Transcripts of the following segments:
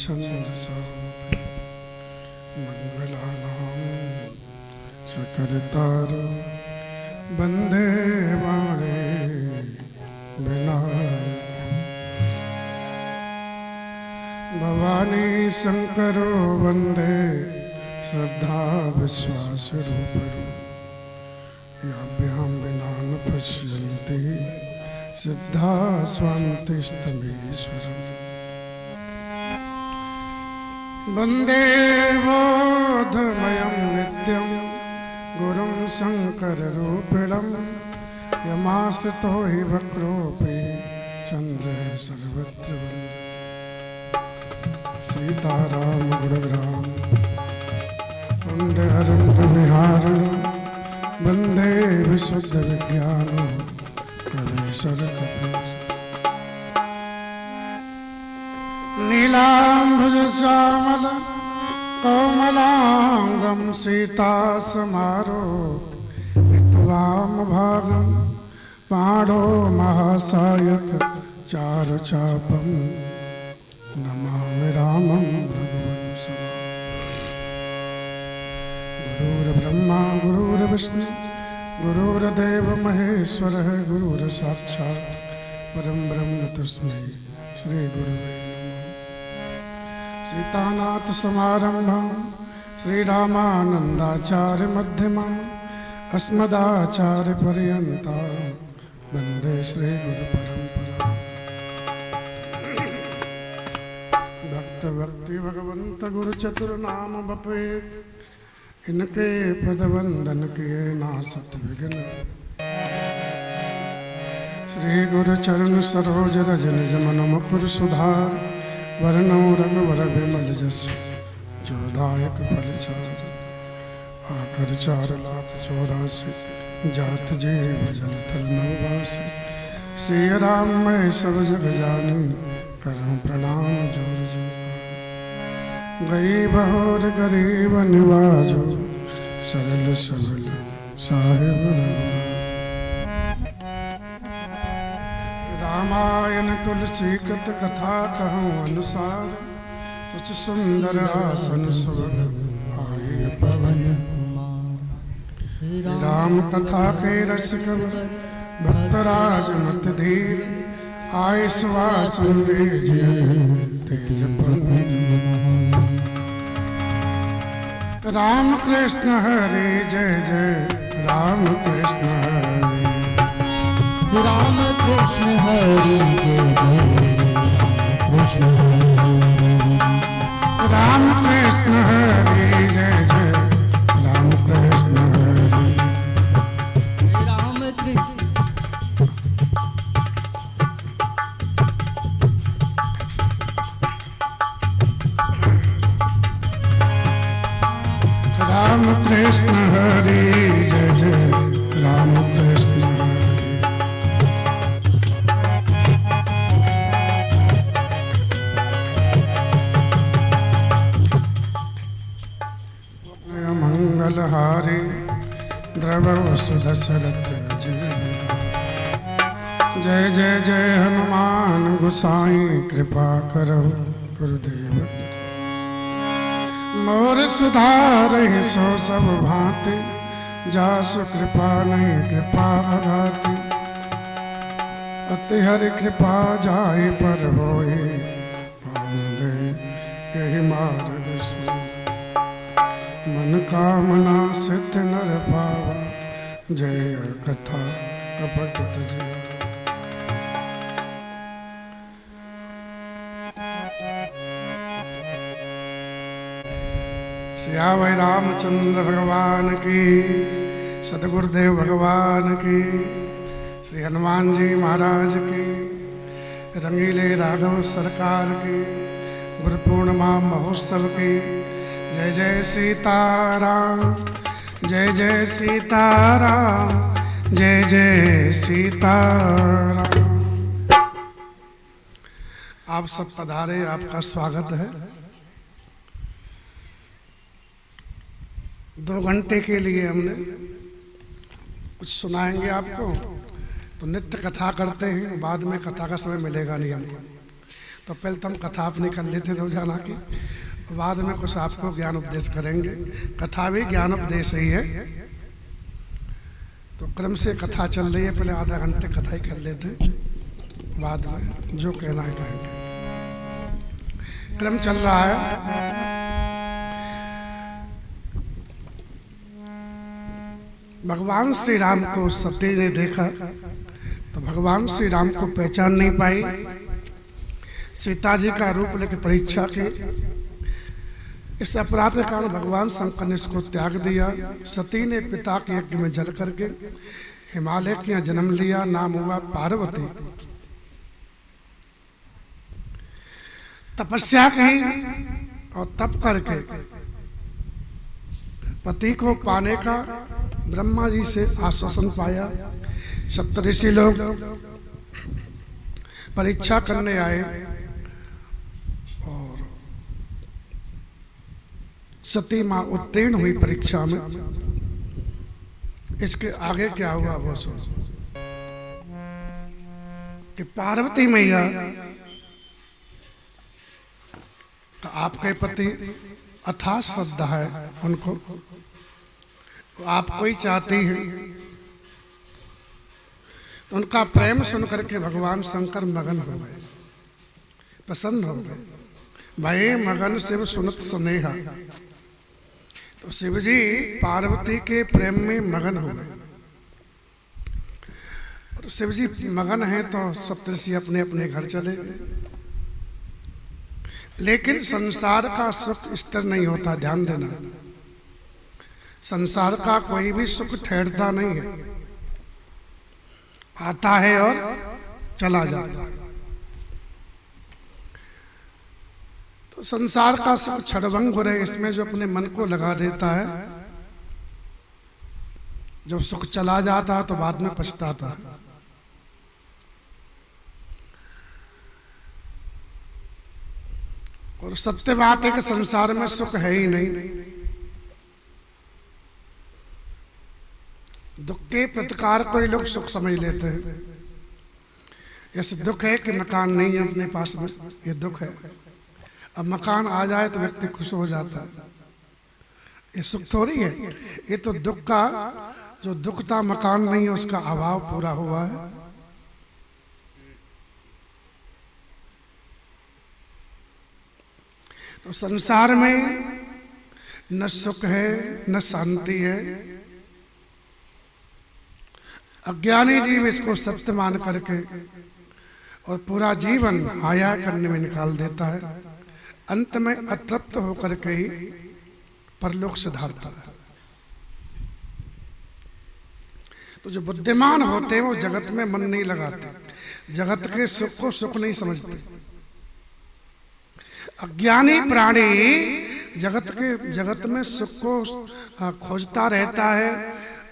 छंदसा मंगलानां सुकरतारो वंदे वाणे विनायकं भवानी शंकरो वंदे श्रद्धा विश्वास रूपरो याभ्यां विना न पश्यन्ति सिद्धा स्वान्तिस्तमेश्वरम् वंदे बोधमयं नित्यं गुरुं शंकररूपिणं यमाश्रितो हि वक्रोऽपि चन्द्रे सर्वत्र सीताराम गुणग्राम वंदे वंदे विशुद्ध विज्ञान कवीश्वर कपीश नीलांबुज श्यामल कोमलांगं सीता समारो विद्वाम भागं पाणो महासायक चारुचापं नमामि रामं रघुवंशं गुरुर्ब्रह्मा गुरुर्विष्णु गुरुर्देव महेश्वरः गुरुर्साक्षात् परं ब्रह्म तस्मै श्री गुरुवे सीतानाथ समारंभां श्रीरामानंदाचार्य मध्यमां अस्मदाचार्य पर्यन्तां वन्दे श्री गुरु परंपरा भक्त भक्ति भगवंत गुरु चतुर्नाम बपेक इनके पद वंदन किए नासत विघ्न श्री गुरु चरण सरोज रज निज मन मुकुर सुधार वरणो रघुवर विमल जसु जोदायक फलचार आकर 4,84,000 जात जीव जल थल नववासी सिय राम मैं सब जग जानी करऊं प्रणाम जोर जोर गई बहोर गरीब निवाजो सरल सबल साहिब रघुराज रामायण तुलसी कृत कथा कहूँ अनुसार सच सुंदर आसन सुर आए पवन राम कथा के रसिक भक्तराज मत धीर आए सुवासन तेज राम कृष्ण हरे जय जय राम कृष्ण हरे राम कृष्ण हरि जय जय कृष्ण राम कृष्ण हरि जय जय राम कृष्ण हरि राम कृष्ण राम कृष्ण हरि जय जय राम कृष्ण मंगलहारी द्रवौ सुदशरथ जय जय जय हनुमान गोसाई कृपा करो गुरुदेव मोर सुधारे सो सब भांति जासु कृपा नहीं कृपा अघाति अति हरि कृपा जाय पर होए पाउंदे यही मार्ग सो मन कामना सिद्ध नर पावा जय कथा कपट तजिया सियावर रामचंद्र भगवान की सतगुरुदेव भगवान की श्री हनुमान जी महाराज की रंगीले राघव सरकार की गुरु पूर्णिमा महोत्सव की जय जय सीताराम जय जय सीताराम जय जय सीताराम। आप सब पधारे, आपका स्वागत है। 2 घंटे के लिए हमने कुछ सुनाएंगे आपको। तो नित्य कथा करते हैं, बाद में कथा का समय मिलेगा नहीं हमको, तो पहले तो हम कथा अपनी कर लेते रोजाना की, बाद में कुछ आपको ज्ञान उपदेश करेंगे। कथा भी ज्ञान उपदेश ही है। तो क्रम से कथा चल रही है, पहले आधा घंटे कथा ही कर लेते हैं, बाद में जो कहना है कहेंगे। क्रम चल रहा है। भगवान श्री राम को सती ने देखा तो भगवान श्री राम को पहचान नहीं पाई। सीता जी का रूप लेकर परीक्षा की। इस अपराध के कारण भगवान शंकर ने इसको त्याग दिया। सती ने पिता के यज्ञ में जल करके हिमालय के यहाँ जन्म लिया, नाम हुआ पार्वती। तपस्या की और तप करके पति को पाने का ब्रह्मा जी से आश्वासन पाया। सप्तऋषि लोग परीक्षा करने आए और सती मां उत्तीर्ण हुई परीक्षा में। इसके आगे क्या हुआ वो सुनो कि पार्वती मैया तो आपके प्रति अथाह श्रद्धा है उनको, आपको ही चाहती है। उनका प्रेम सुन करके भगवान शंकर मगन हो गए, प्रसन्न हो गए। भाई मगन शिव सुनत स्नेहा, तो शिव जी पार्वती के प्रेम में मगन हो गए। और शिव जी मगन हैं तो सप्तऋषि अपने अपने घर चले गए। लेकिन संसार का सुख स्थिर नहीं होता, ध्यान देना। संसार का कोई भी सुख ठहरता नहीं है, आता है और चला जाता है। तो संसार का सुख क्षणभंगुर है, इसमें जो अपने मन को लगा देता है, जब सुख चला जाता है तो बाद में पछताता है। और सत्य बात है कि संसार में सुख है ही नहीं। दुख के प्रतिकार को ही लोग सुख समझ लेते हैं। जैसे दुख है कि मकान नहीं है अपने पास में, ये दुख है। अब मकान आ जाए तो व्यक्ति खुश हो जाता है, ये सुख थोड़ी है। ये तो दुख का, जो दुख था मकान नहीं है उसका अभाव पूरा हुआ है। तो संसार में न सुख है न शांति है। अज्ञानी जीव इसको सत्य मान करके और पूरा जीवन हाया करने में निकाल देता है। अंत में अतृप्त होकर के ही परलोक सिधारता है। तो जो बुद्धिमान होते हैं वो जगत में मन नहीं लगाते, जगत के सुख को सुख नहीं समझते। अज्ञानी प्राणी जगत में सुख को खोजता रहता है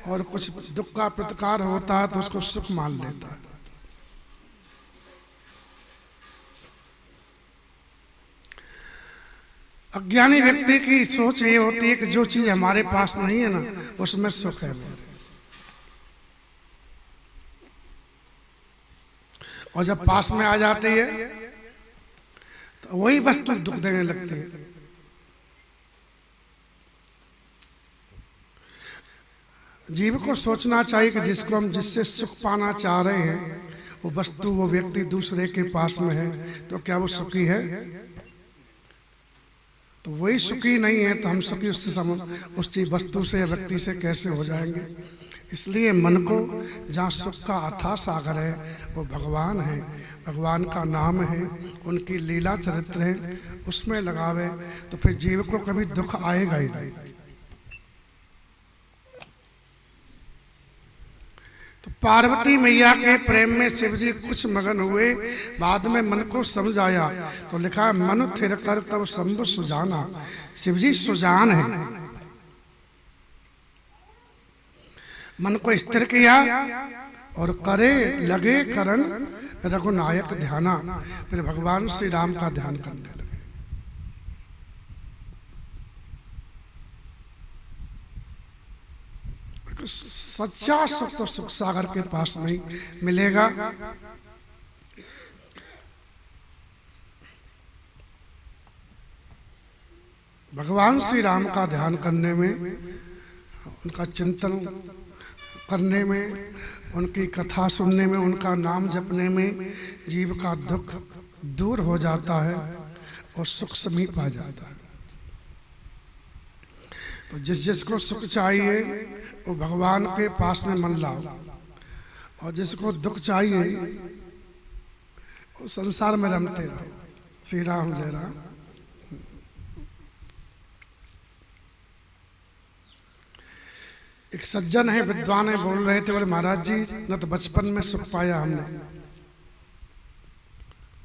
और कुछ दुख का प्रतिकार होता है तो उसको सुख मान लेता है। अज्ञानी व्यक्ति की सोच ये होती है कि जो चीज हमारे पास नहीं है ना उसमें सुख है, और जब पास में आ जाती है तो वही वस्तु दुख देने लगती है। जीव को सोचना चाहिए कि जिसको हम जिससे सुख पाना चाह रहे हैं वो वस्तु वो व्यक्ति दूसरे के पास में है तो क्या वो सुखी है? तो वही सुखी नहीं है तो हम सुखी उस चीज वस्तु से या व्यक्ति से कैसे हो जाएंगे? इसलिए मन को जहाँ सुख का अथाह सागर है वो भगवान है, भगवान का नाम है, उनकी लीला चरित्र है, उसमें लगावे तो फिर जीव को कभी दुख आएगा ही नहीं। तो पार्वती मैया के प्रेम में शिव जी कुछ मगन हुए, बाद में मन को समझ आया तो लिखा है मन थिर कर तब शंभु सुजाना। शिव जी सुजान है, मन को स्थिर किया और करे लगे करण रघुनायक ध्याना। फिर भगवान श्री राम का ध्यान करने लगे। सच्चा सुख तो सुख सागर के पास नहीं मिलेगा। भगवान श्री राम का ध्यान करने में, उनका चिंतन करने में, उनकी कथा सुनने में, उनका नाम जपने में जीव का दुख दूर हो जाता है और सुख समीप आ जाता है। तो जिसको सुख चाहिए वो भगवान के पास में मन लाओ, और जिसको दुख चाहिए वो संसार में रमते रहो। श्री राम जय राम। एक सज्जन है, विद्वान है, बोल रहे थे, बोले महाराज जी न तो बचपन में सुख पाया हमने,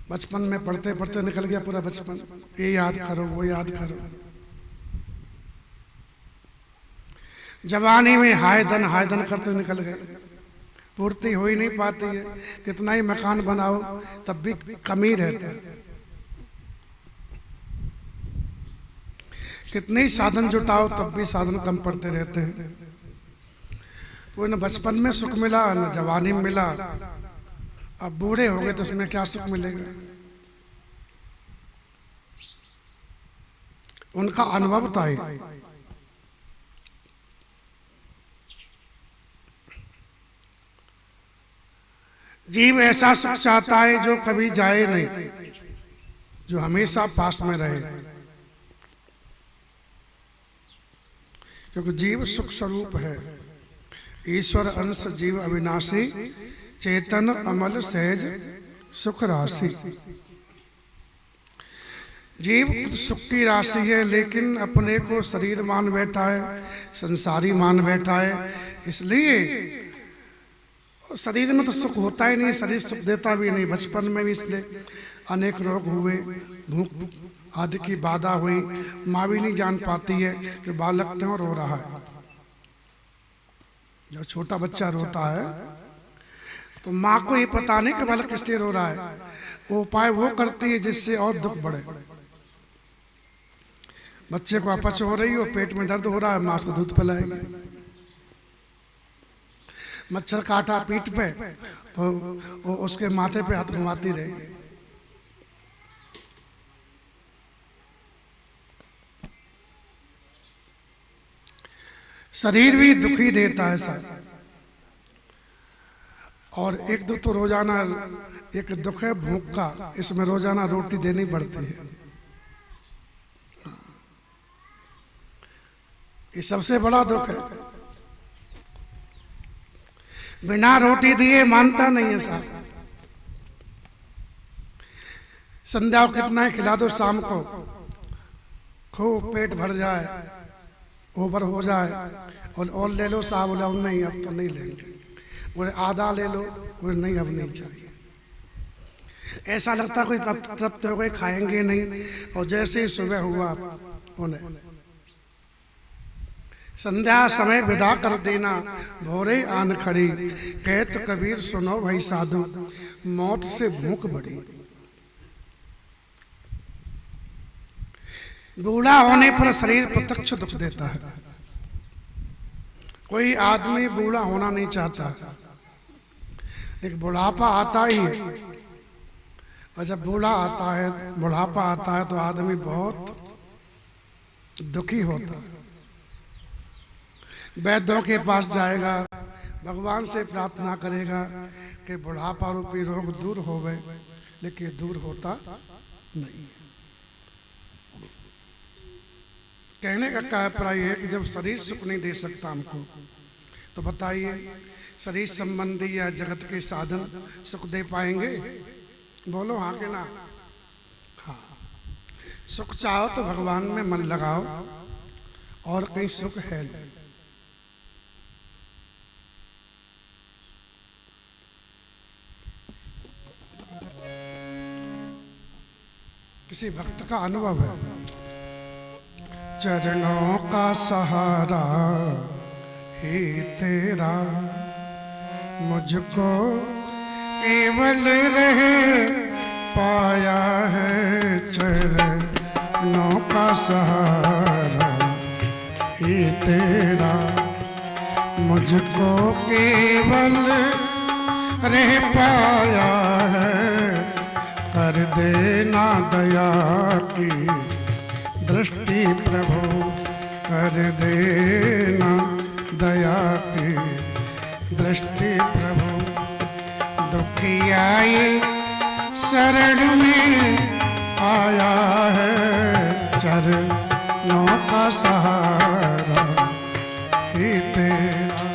बचपन में पढ़ते पढ़ते निकल गया पूरा बचपन, ये याद करो वो याद करो। जवानी में हाय धन करते निकल गए, पूर्ति हो ही नहीं पाती है। कितना ही मकान बनाओ तब भी कमी रहता है, कितने ही साधन जुटाओ तब भी साधन कम पड़ते रहते हैं। तो न बचपन में सुख मिला न जवानी में मिला, अब बूढ़े हो गए तो उसमें क्या सुख मिलेगा। उनका अनुभव था ही। जीव ऐसा सुख चाहता है जो कभी जाए नहीं, जो हमेशा पास में रहे, क्योंकि जीव सुख स्वरूप है। ईश्वर अंश जीव अविनाशी, चेतन अमल सहज सुख राशि। जीव सुख की राशि है, लेकिन अपने को शरीर मान बैठा है, संसारी मान बैठा है। इसलिए शरीर में तो सुख होता ही नहीं, शरीर सुख देता भी नहीं। बचपन में भी इसलिए अनेक रोग हुए, भूख आदि की बाधा हुई, माँ भी नहीं जान पाती है कि बालक क्यों रो रहा है। जब छोटा बच्चा रोता है तो माँ को ये पता नहीं कि बालक किस लिए रो रहा है, वो उपाय वो करती है जिससे और दुख बढ़े। बच्चे को अपच हो रही हो, पेट में दर्द हो रहा है, माँ उसको दूध पिलाएगी। मच्छर काटा पीठ पे तो वो उसके माथे पे हाथ घुमाती रहेगी। शरीर भी दुखी देता है साहब। और एक दुख तो रोजाना, एक दुख है भूख का, इसमें रोजाना रोटी देनी पड़ती है। ये सबसे बड़ा दुख है। बिना रोटी दिए मानता नहीं है साहब। संध्या को कितना ही खिला दो, शाम को खूब पेट भर जाए, ओवर हो जाए, और ले लो साहब। बोले नहीं अब तो नहीं लेंगे, बोले आधा ले लो, बोले नहीं अब नहीं चाहिए। ऐसा लगता कोई तृप्त हो गए, खाएंगे नहीं। और जैसे ही सुबह हुआ उन्हें संध्या समय विदा कर देना, भोरे आन खड़ी, कहत कबीर सुनो भाई साधु, मौत से भूख बढ़ी। बूढ़ा होने पर शरीर प्रत्यक्ष दुख देता है। कोई आदमी बूढ़ा होना नहीं चाहता, एक बुढ़ापा आता ही है। और जब बूढ़ा आता है, बुढ़ापा आता है, तो आदमी बहुत दुखी होता है। वैद्यों के पास जाएगा, भगवान से प्रार्थना करेगा कि बुढ़ापा रूपी रोग दूर हो गए, लेकिन दूर होता नहीं। कहने का अभिप्राय है कि जब शरीर सुख नहीं दे सकता हमको, तो बताइए शरीर संबंधी या जगत के साधन सुख दे पाएंगे? बोलो हाँ के ना? हाँ। सुख चाहो तो भगवान में मन लगाओ, और कहीं सुख है नहीं। किसी भक्त का अनुभव है, चरणों का सहारा ही तेरा, मुझको केवल रह पाया है। चरणों का सहारा ही तेरा, मुझको केवल रह पाया है। कर देना दया की दृष्टि प्रभु कर देना दया की दृष्टि प्रभु। दुखियाई शरण में आया है, चरणों का सहारा ही तेरा।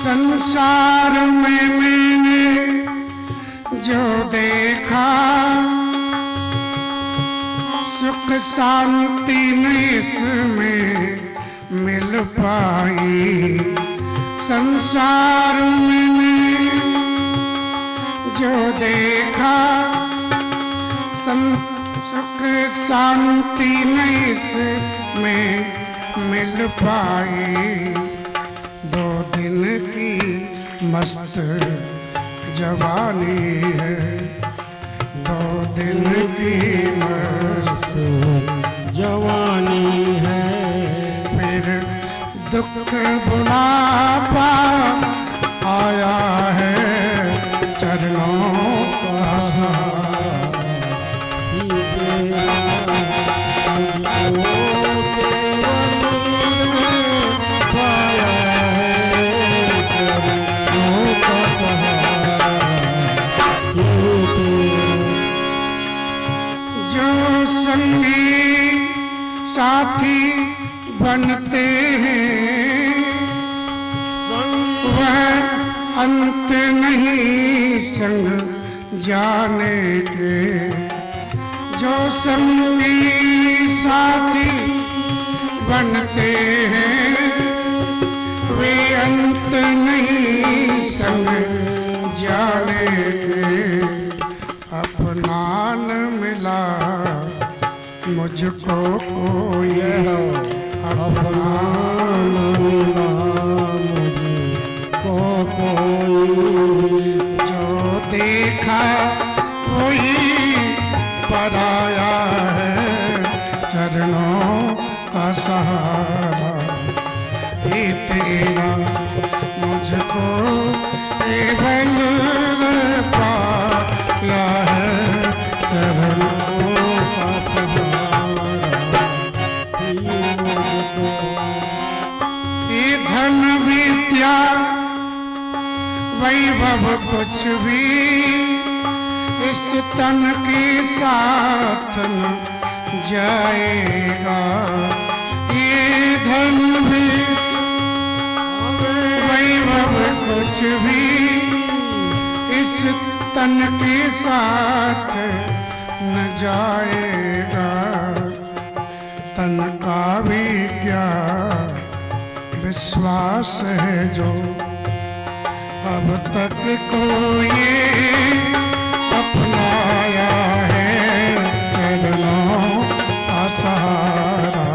संसार में मैंने जो देखा, सुख शांति नहीं इसमें मिल पाई। संसार में मैंने जो देखा, सुख शांति नहीं इसमें मिल पाई। 2 दिन की मस्त जवानी है, 2 दिन की मस्त जवानी है। फिर दुख बुढ़ापा आया है, चरणों का सहारा ही तेरा। पाया है चरणों का सहारा ही तेरा। जो संगी साथी बनते हैं, वह अंत नहीं संग जाने के। जो संगी साथी बनते हैं, वे अंत नहीं संग जाने के। अपना न मिला मुझको कोई, अपना न मिला मुझको कोई। जो देखा वही पराया है, चरणों का सहारा ही तेरा। मुझको केवल पाया है, चरणों का सहारा ही मुझको। ये धन विद्या वैभव कुछ भी इस तन के साथ न जाएगा। ये धन भी वैभव कुछ भी इस तन के साथ न जाएगा। तन का भी क्या विश्वास है जो अब तक को ये अपनाया है, चरणों का सहारा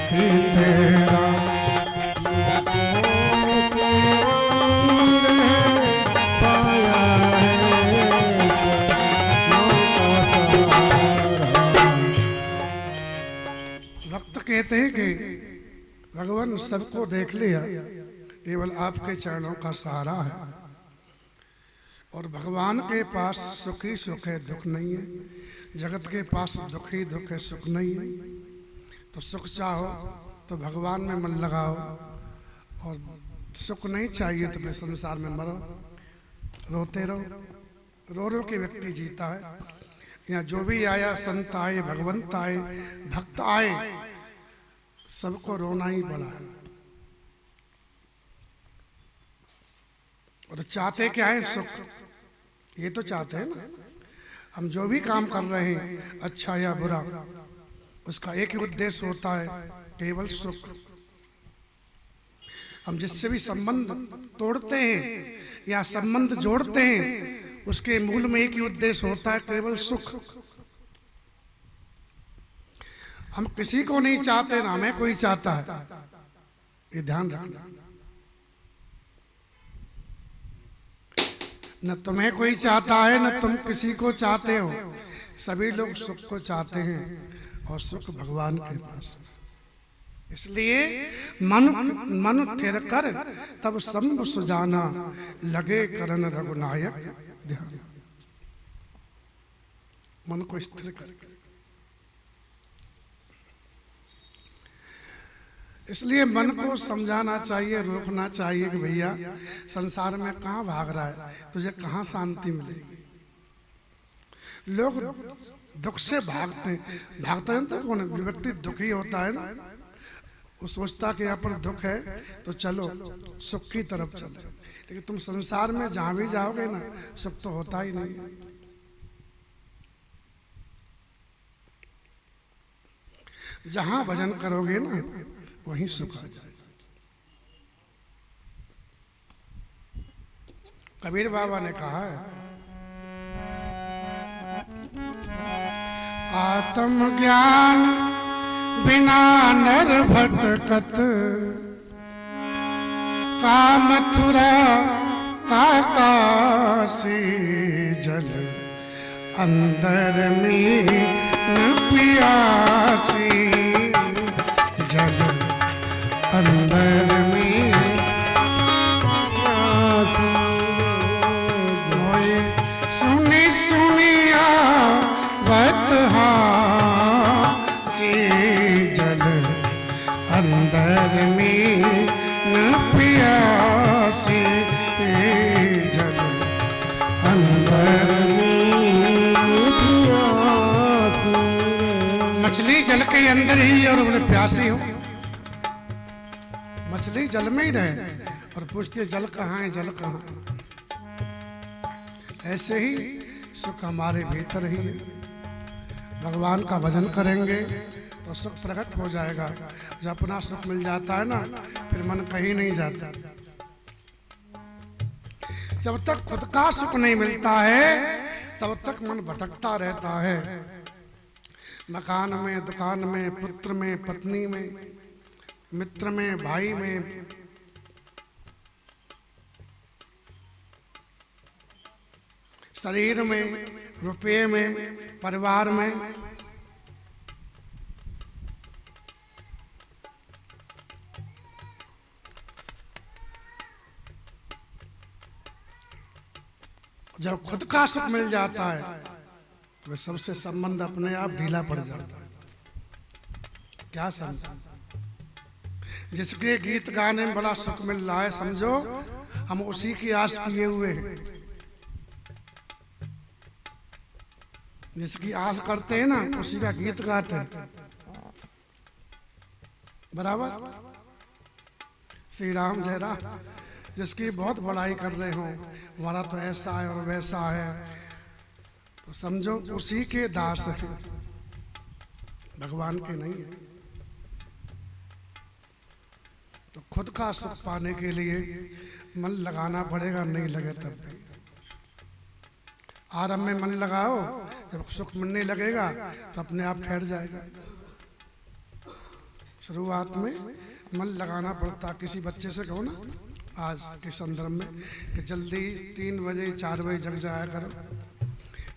ही तेरा। पाया है चरणों का सहारा। भक्त कहते हैं कि भगवान सबको देख लिया, केवल आपके चरणों का सहारा है। और भगवान के पास सुख ही सुख है, दुख नहीं है। जगत के पास दुख ही दुख है, सुख नहीं है। तो सुख चाहो तो भगवान में मन लगाओ, और सुख नहीं चाहिए तो मैं संसार में मरो, रोते रहो। रो रो के व्यक्ति जीता है। यहाँ जो भी आया, संत आए, भगवंत आए, भक्त आए, सबको रोना ही पड़ा है। और चाहते क्या है? सुख। ये तो चाहते हैं ना। हम जो भी काम कर रहे हैं, अच्छा या बुरा, उसका एक ही उद्देश्य होता है, केवल सुख। हम जिससे भी संबंध तोड़ते हैं या संबंध जोड़ते हैं, उसके मूल में एक ही उद्देश्य होता है, केवल सुख। हम किसी को नहीं चाहते, ना हमें कोई चाहता है, ये ध्यान रखना। न तुम्हें कोई चाहता है, न तुम किसी को चाहते हो। सभी लोग सुख को चाहते हैं, और सुख भगवान के पास है। इसलिए मन थिर कर तब संभ सुजाना, लगे करन रघुनायक ध्यान। मन को स्थिर कर इसलिए मन को समझाना चाहिए, रोकना चाहिए कि भैया संसार में कहाँ भाग रहा है, तुझे कहाँ शांति मिलेगी। लोग दुख से भागते हैं तो कौन है? जो व्यक्ति दुखी होता है ना, वो सोचता कि यहाँ पर दुख है तो चलो सुख की तरफ चले, लेकिन तुम संसार में जहां भी जाओगे ना, सुख तो होता ही नहीं है। जहां भजन करोगे ना वहीं सुख आ जाएगा। कबीर बाबा ने कहा है, आत्मज्ञान बिना नर भटकत, काम मथुरा काकासी जल, अंदर में न पियासी जल, अंदर में मोए सुनी सुनिया बतहा सी जल, अंदर में न पियासी जल, अंदर में पियासी। मछली जल के अंदर ही और बोले प्यासी हो। मछली जल में ही रहे और पूछती है जल कहाँ है, जल कहाँ है। ऐसे ही सुख हमारे भीतर ही है। भगवान का भजन करेंगे तो सुख प्रकट हो जाएगा। जब अपना सुख मिल जाता है ना, फिर मन कहीं नहीं जाता। जब तक खुद का सुख नहीं मिलता है तब तक मन भटकता रहता है। मकान में, दुकान में, पुत्र में, पत्नी में, मित्र में, भाई में, शरीर में, रुपये में, परिवार में। जब खुद का सुख मिल जाता है तो सबसे संबंध अपने आप ढीला पड़ जाता है। क्या समझो? जिसके गीत गाने में बड़ा सुख मिल रहा है, समझो हम उसी की आस किए हुए हैं। जिसकी आस करते हैं ना, उसी का गीत गाते हैं। बराबर? श्री राम जय राम। जिसकी बहुत बड़ाई कर रहे हो, हमारा तो ऐसा है और वैसा है, तो समझो उसी के दास है, भगवान के नहीं है। तो खुद का सुख पाने के लिए मन लगाना पड़ेगा, नहीं लगे तब भी। आरंभ में मन लगाओ, जब सुख मिलने लगेगा तो अपने आप ठहर जाएगा। शुरुआत में मन लगाना पड़ता। किसी बच्चे से कहो ना आज के संदर्भ में कि जल्दी 3 बजे 4 बजे जग जाया करो,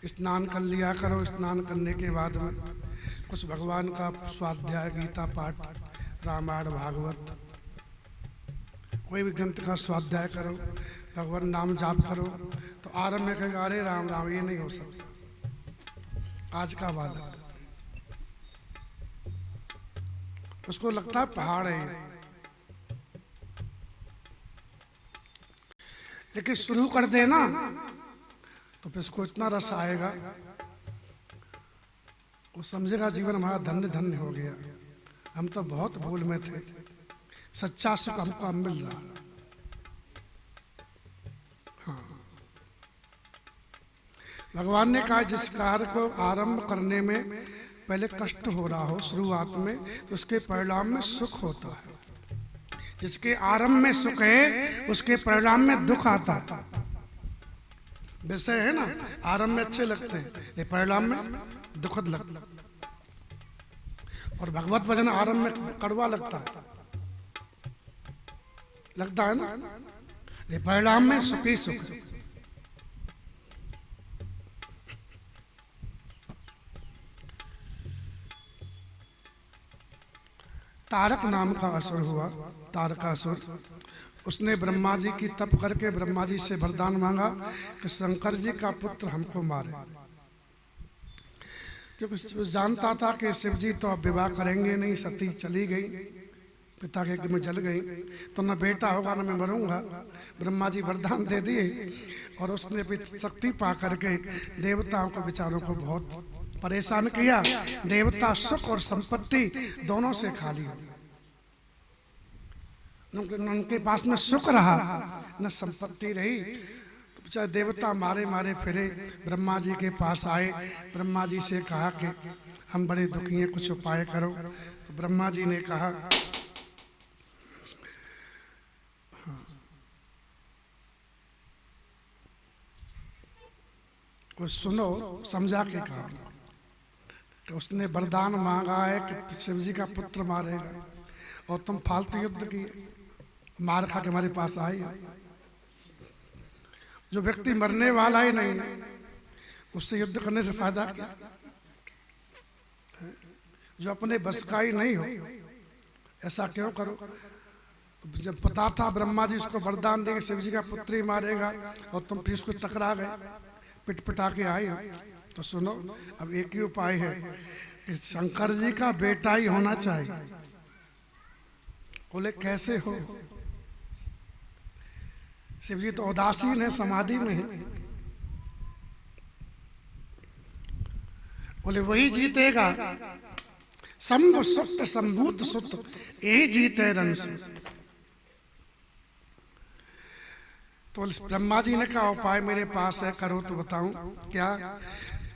स्नान कर लिया करो। स्नान करने के बाद में कुछ भगवान का स्वाध्याय, गीता पाठ, रामायण, भागवत, कोई भी ग्रंथ का स्वाध्याय करो, भगवान नाम जाप करो। तो आरंभ में कहेगा अरे राम राम, ये नहीं हो सकता। आज का बालक उसको लगता है पहाड़ है, लेकिन शुरू कर देना तो फिर इसको इतना रस आएगा, वो समझेगा जीवन हमारा धन्य धन्य हो गया। हम तो बहुत भूल में थे, सच्चा सुख हमको अब मिल रहा। हाँ, भगवान ने कहा जिस कार्य को आरंभ करने में पहले कष्ट हो रहा हो शुरुआत में, तो उसके परिणाम में सुख होता है। जिसके आरंभ में सुख है उसके परिणाम में दुख आता है। विषय है ना, आरंभ में अच्छे लगते हैं, ये परिणाम में दुखद लगता है। और भगवत भजन आरंभ में कड़वा लगता है ना, ये परिणाम में सुख ही सुख। तारक नाम का असुर हुआ, तारकासुर। उसने ब्रह्मा जी की तप करके ब्रह्मा जी से वरदान मांगा कि शंकर जी का पुत्र हमको मारे, क्योंकि जानता था कि शिव जी तो अब विवाह करेंगे नहीं। सती चली गई, पिता के यज्ञ में जल गई तो न बेटा होगा न मैं मरूंगा। ब्रह्मा जी वरदान दे दिए और उसने भी शक्ति पा करके देवताओं को विचारों को बहुत परेशान किया। देवता सुख और संपत्ति दोनों से खाली हो गए। उनके पास न सुख रहा न संपत्ति रही। तो चाहे देवता मारे मारे फिरे, ब्रह्मा जी के पास आए। ब्रह्मा जी से कहा कि हम बड़े दुखी हैं, कुछ उपाय करो। तो ब्रह्मा जी ने कहा कुछ सुनो, समझा के कहा। तो उसने वरदान मांगा है कि शिव जी का पुत्र मारेगा और तुम फालतू युद्ध किए, मार खा के हमारे पास आए। जो व्यक्ति मरने वाला ही नहीं है उससे युद्ध करने से फायदा क्या? जो अपने बस का ही नहीं हो ऐसा क्यों करो? जब पता था ब्रह्मा जी उसको वरदान देंगे शिव जी का पुत्र ही मारेगा और तुम फिर उसको टकरा गए, पिट पिटा के आए हो। तो सुनो, अब एक ही उपाय है कि शंकर जी का बेटा ही होना चाहिए। बोले कैसे हो? शिव जी तो उदासीन है, समाधि में है। बोले वही जीतेगा, शंभु सुत संभूत सुत यही जीते रंसु। तो ब्रह्मा जी ने कहा उपाय मेरे पास है, करो तो बताऊं क्या?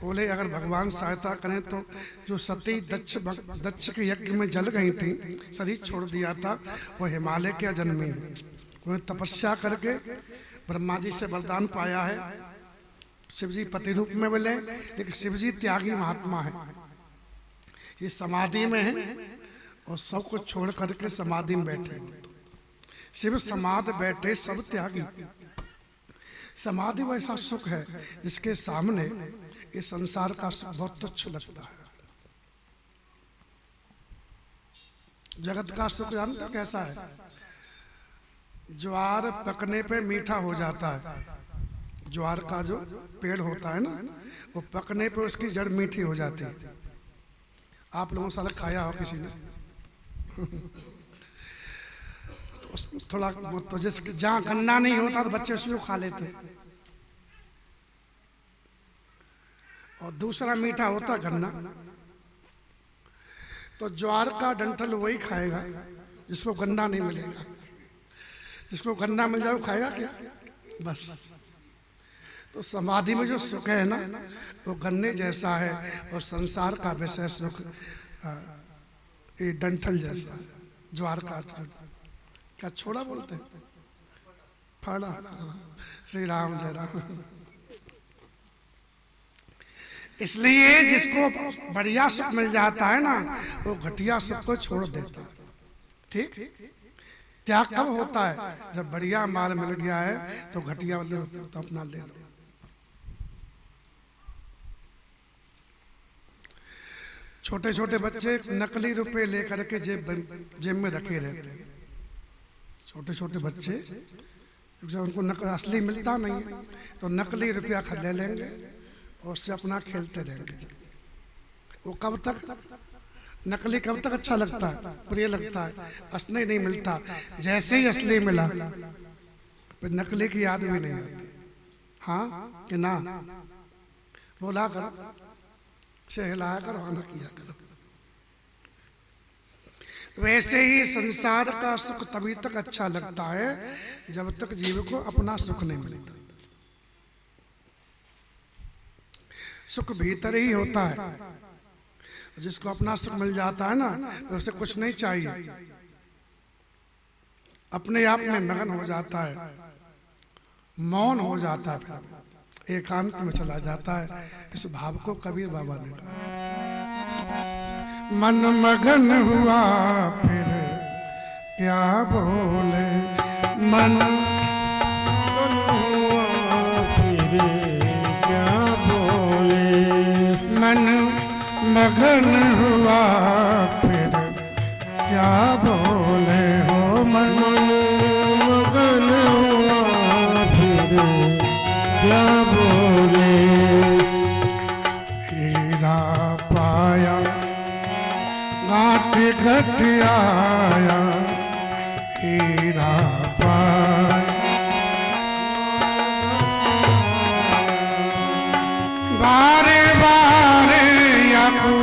बोले अगर भगवान सहायता करें तो जो सती दक्ष के यज्ञ में जल गई थी, शरीर छोड़ दिया था, वो हिमालय के जन्मी है। उन्हें तपस्या करके ब्रह्मा जी से वरदान पाया है। शिव जी पति रूप में मिले, लेकिन शिव जी त्यागी महात्मा है। ये समाधि में है और सब कुछ छोड़ करके समाधि में बैठे। शिव समाधि बैठे सब त्यागी। समाधि वैसा सुख है जिसके सामने इस संसार का सुख बहुत तुच्छ लगता है। जगत का सुख जानते हो कैसा है? ज्वार पकने पे मीठा हो जाता है। ज्वार का जो पेड़ होता है ना, वो पकने पे उसकी जड़ मीठी हो जाती है। आप लोगों साला खाया हो किसी ने? तो उसमें थोड़ा तो जिस जहाँ गन्ना नहीं होता तो बच्चे उसको खा लेते हैं, और दूसरा मीठा होता गन्ना। तो ज्वार का डंठल वही खाएगा जिसको गन्ना नहीं मिलेगा। जिसको गन्ना मिल जाए वो खाएगा क्या? बस। तो समाधि में जो सुख है ना, वो गन्ने जैसा है और संसार का विषय सुख ये डंठल जैसा है। ज्वार का क्या छोड़ा बोलते हैं? फाड़ा। श्री राम जय राम। इसलिए जिसको बढ़िया सुख मिल जाता है ना, वो घटिया सुख को छोड़ देता है। ठीक? त्याग कब होता है? जब बढ़िया माल मिल गया है तो घटिया तो अपना ले लो। छोटे छोटे बच्चे नकली रुपए लेकर के जेब में रखे रहते हैं। छोटे छोटे बच्चे, जब उनको नकल असली मिलता नहीं है तो नकली रुपया ले लेंगे और उससे अपना खेलते रहेंगे। वो कब तक नकली कब तक अच्छा लगता है, प्रिय लगता है, असली नहीं मिलता। जैसे ही असली मिला फिर नकली की याद भी नहीं आती। हाँ कि ना? बोला करो, सहलाया करो, आना किया करो। वैसे ही संसार का सुख तभी तक अच्छा लगता है जब तक जीव को अपना सुख नहीं मिलता। सुख भीतर ही होता है। जिसको अपना सुख मिल जाता है ना, तो उसे कुछ नहीं चाहिए, अपने आप में मगन हो जाता है, मौन हो जाता है, फिर एकांत में चला जाता है। इस भाव को कबीर बाबा ने कहा, मन मगन हुआ फिर क्या बोले, मन मगन हुआ फिर क्या बोले हो, मन मगन हुआ फिर क्या बोले। हीरा पाया गांठ घट आया, बारे बारे आंखों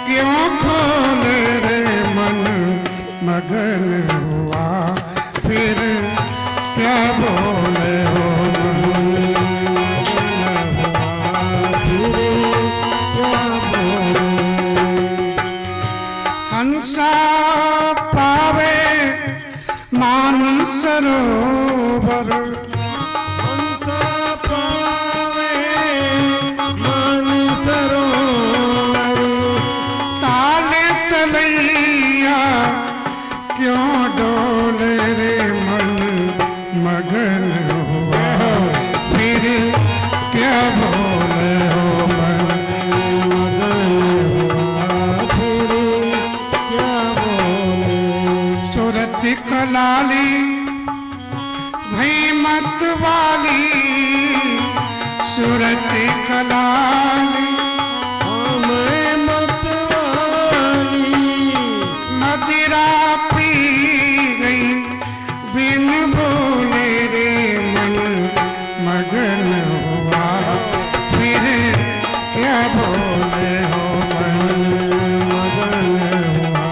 क्यों खोले रे मन मगन हुआ फिर क्या बोले हो हंसा पावे मान सरोवर हंसा पावे मान सरोवर ताले तलैया क्यों डोले रे मन मगन हुआ फिर क्या बोले हो मन मगन हुआ फिर क्या बोले सूरत कलाली भई मत वाली सूरत कलाली हमें मत वाली मदिरा पी गई बिन बोले रे मन मगन हुआ फिर क्या बोले हो मन मगन हुआ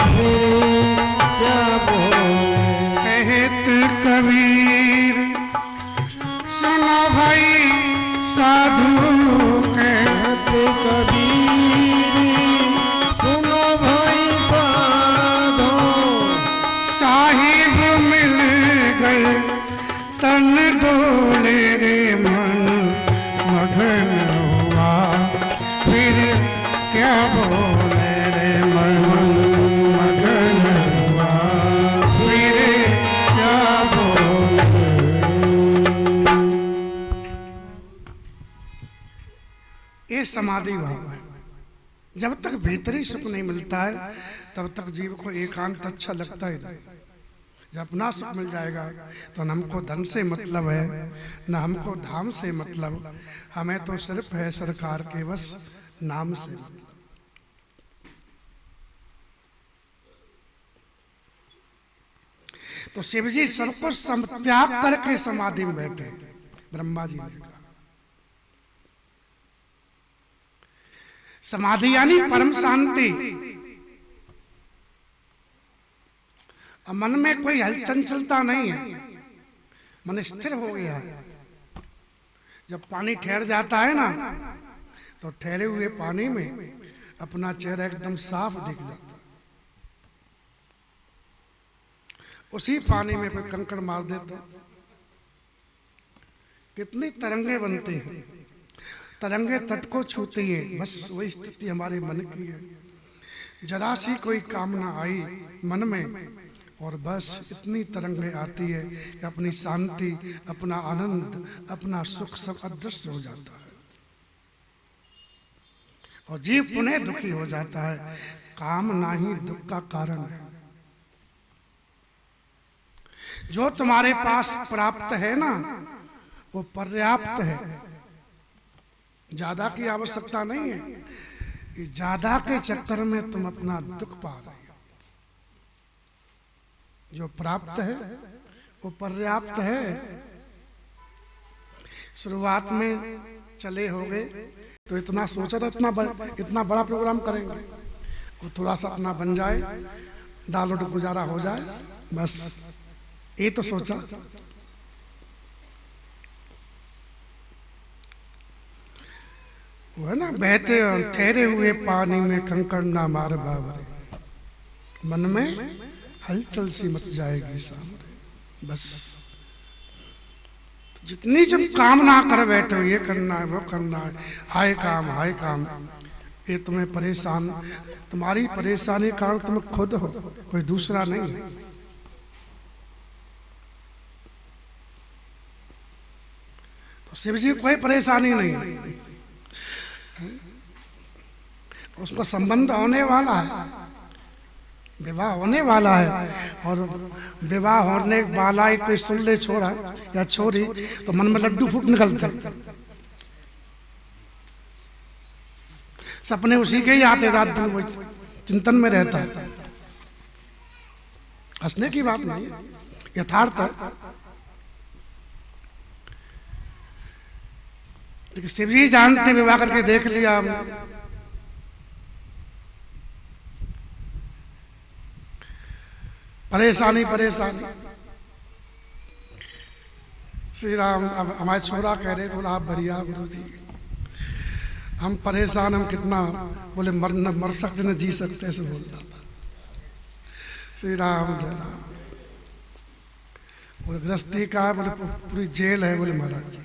फिर क्या बोले कहत कबीर सुनो भाई साधु कहत कबीर सुनो भाई साधो साहिब मिल गए तन डोले रे मन मगन हुआ फिर क्या बोले रे मन मगन हुआ फिर क्या बोले। ये समाधि भाव है। जब तक भीतरी सुख नहीं मिलता है तब तक जीव को एकांत अच्छा लगता ही नहीं। जब अपना सुख मिल जाएगा तो न हमको धन से मतलब है न हमको धाम से मतलब, हमें तो सिर्फ है सरकार के बस नाम से मतलब। तो शिव जी सब कुछ त्याग करके समाधि में बैठे। ब्रह्मा जी ने कहा समाधि यानी परम शांति। अब मन में कोई हलचंचलता नहीं है, मन स्थिर हो गया है। जब पानी ठहर जाता है ना तो ठहरे हुए पानी में अपना चेहरा एकदम साफ दिख जाता है। उसी पानी में कोई कंकड़ मार देता कितनी तरंगे बनती हैं। तरंगे तट को छूती है, बस वही स्थिति हमारे मन की है। जरा सी कोई कामना आई मन में और बस इतनी तरंगे आती है कि अपनी शांति, अपना आनंद, अपना सुख सब अदृश्य हो जाता है और जीव पुनः दुखी हो जाता है। कामना ही दुख का कारण है। जो तुम्हारे पास प्राप्त है ना वो पर्याप्त है, ज्यादा की आवश्यकता नहीं है। कि ज्यादा के चक्कर में तुम अपना दुख पा रहे हो। जो प्राप्त है वो पर्याप्त है। शुरुआत में चले हो गए तो इतना सोचा था इतना बड़ा प्रोग्राम करेंगे, वो थोड़ा सा अपना बन जाए, दाल रोटी गुजारा हो जाए, बस ये तो सोचा। वो है ना, बहते ठहरे हुए पानी में कंकड़ ना मार बाबरे, मन में हलचल सी मच जाएगी सामने। बस जितनी जब कामना कर बैठे हो, ये करना है वो करना है, हाय काम, ये तुम्हें परेशान, तुम्हारी परेशानी का कारण तुम खुद हो, कोई दूसरा नहीं है। तो शिव जी कोई परेशानी नहीं है, उसको संबंध होने वाला है, विवाह होने वाला है। और विवाह होने वाला ही कोई सुन ले छोरा या छोरी तो मन में लड्डू फूट निकलते, सपने उसी के ही आते, रात दिन वो चिंतन में रहता है। हंसने की बात नहीं है, यथार्थ है। लेकिन शिव जी जानते, विवाह करके देख लिया हमने। परेशानी परेशानी। श्री राम अब हमारे छोरा कह रहे, बोला आप बढ़िया गुरु जी, हम परेशान, हम कितना, बोले मर सकते न जी सकते, ऐसे बोल रहा था। श्री राम जय राम। बोले गृहस्थी का है, बोले पूरी जेल है, बोले महाराज जी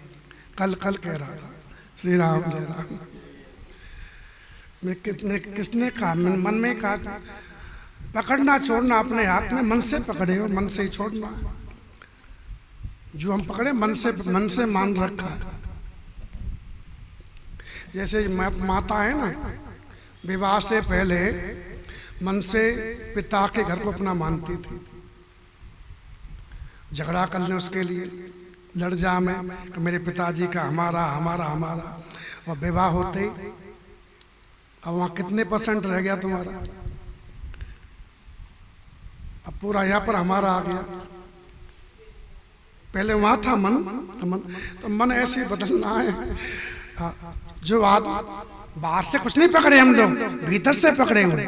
कल कह रहा था। श्री राम जय राम। मैं किसने कहा, मन में कहा पकड़ना छोड़ना अपने हाथ में, मन से पकड़े हो, मन से ही छोड़ना। जो हम पकड़े मन से मान रखा है। जैसे माता है ना, विवाह से पहले मन से पिता के घर को अपना मानती थी। झगड़ा कर ले उसके लिए, लड़ जा में कि मेरे पिताजी का हमारा हमारा हमारा, और विवाह होते ही अब वहाँ कितने % रह गया तुम्हारा, अब पूरा यहाँ पर हमारा आ गया। पहले वहाँ था मन, तो मन ऐसे ही बदलना है। जो बाहर से कुछ नहीं पकड़े हम लोग, भीतर से पकड़े हुए।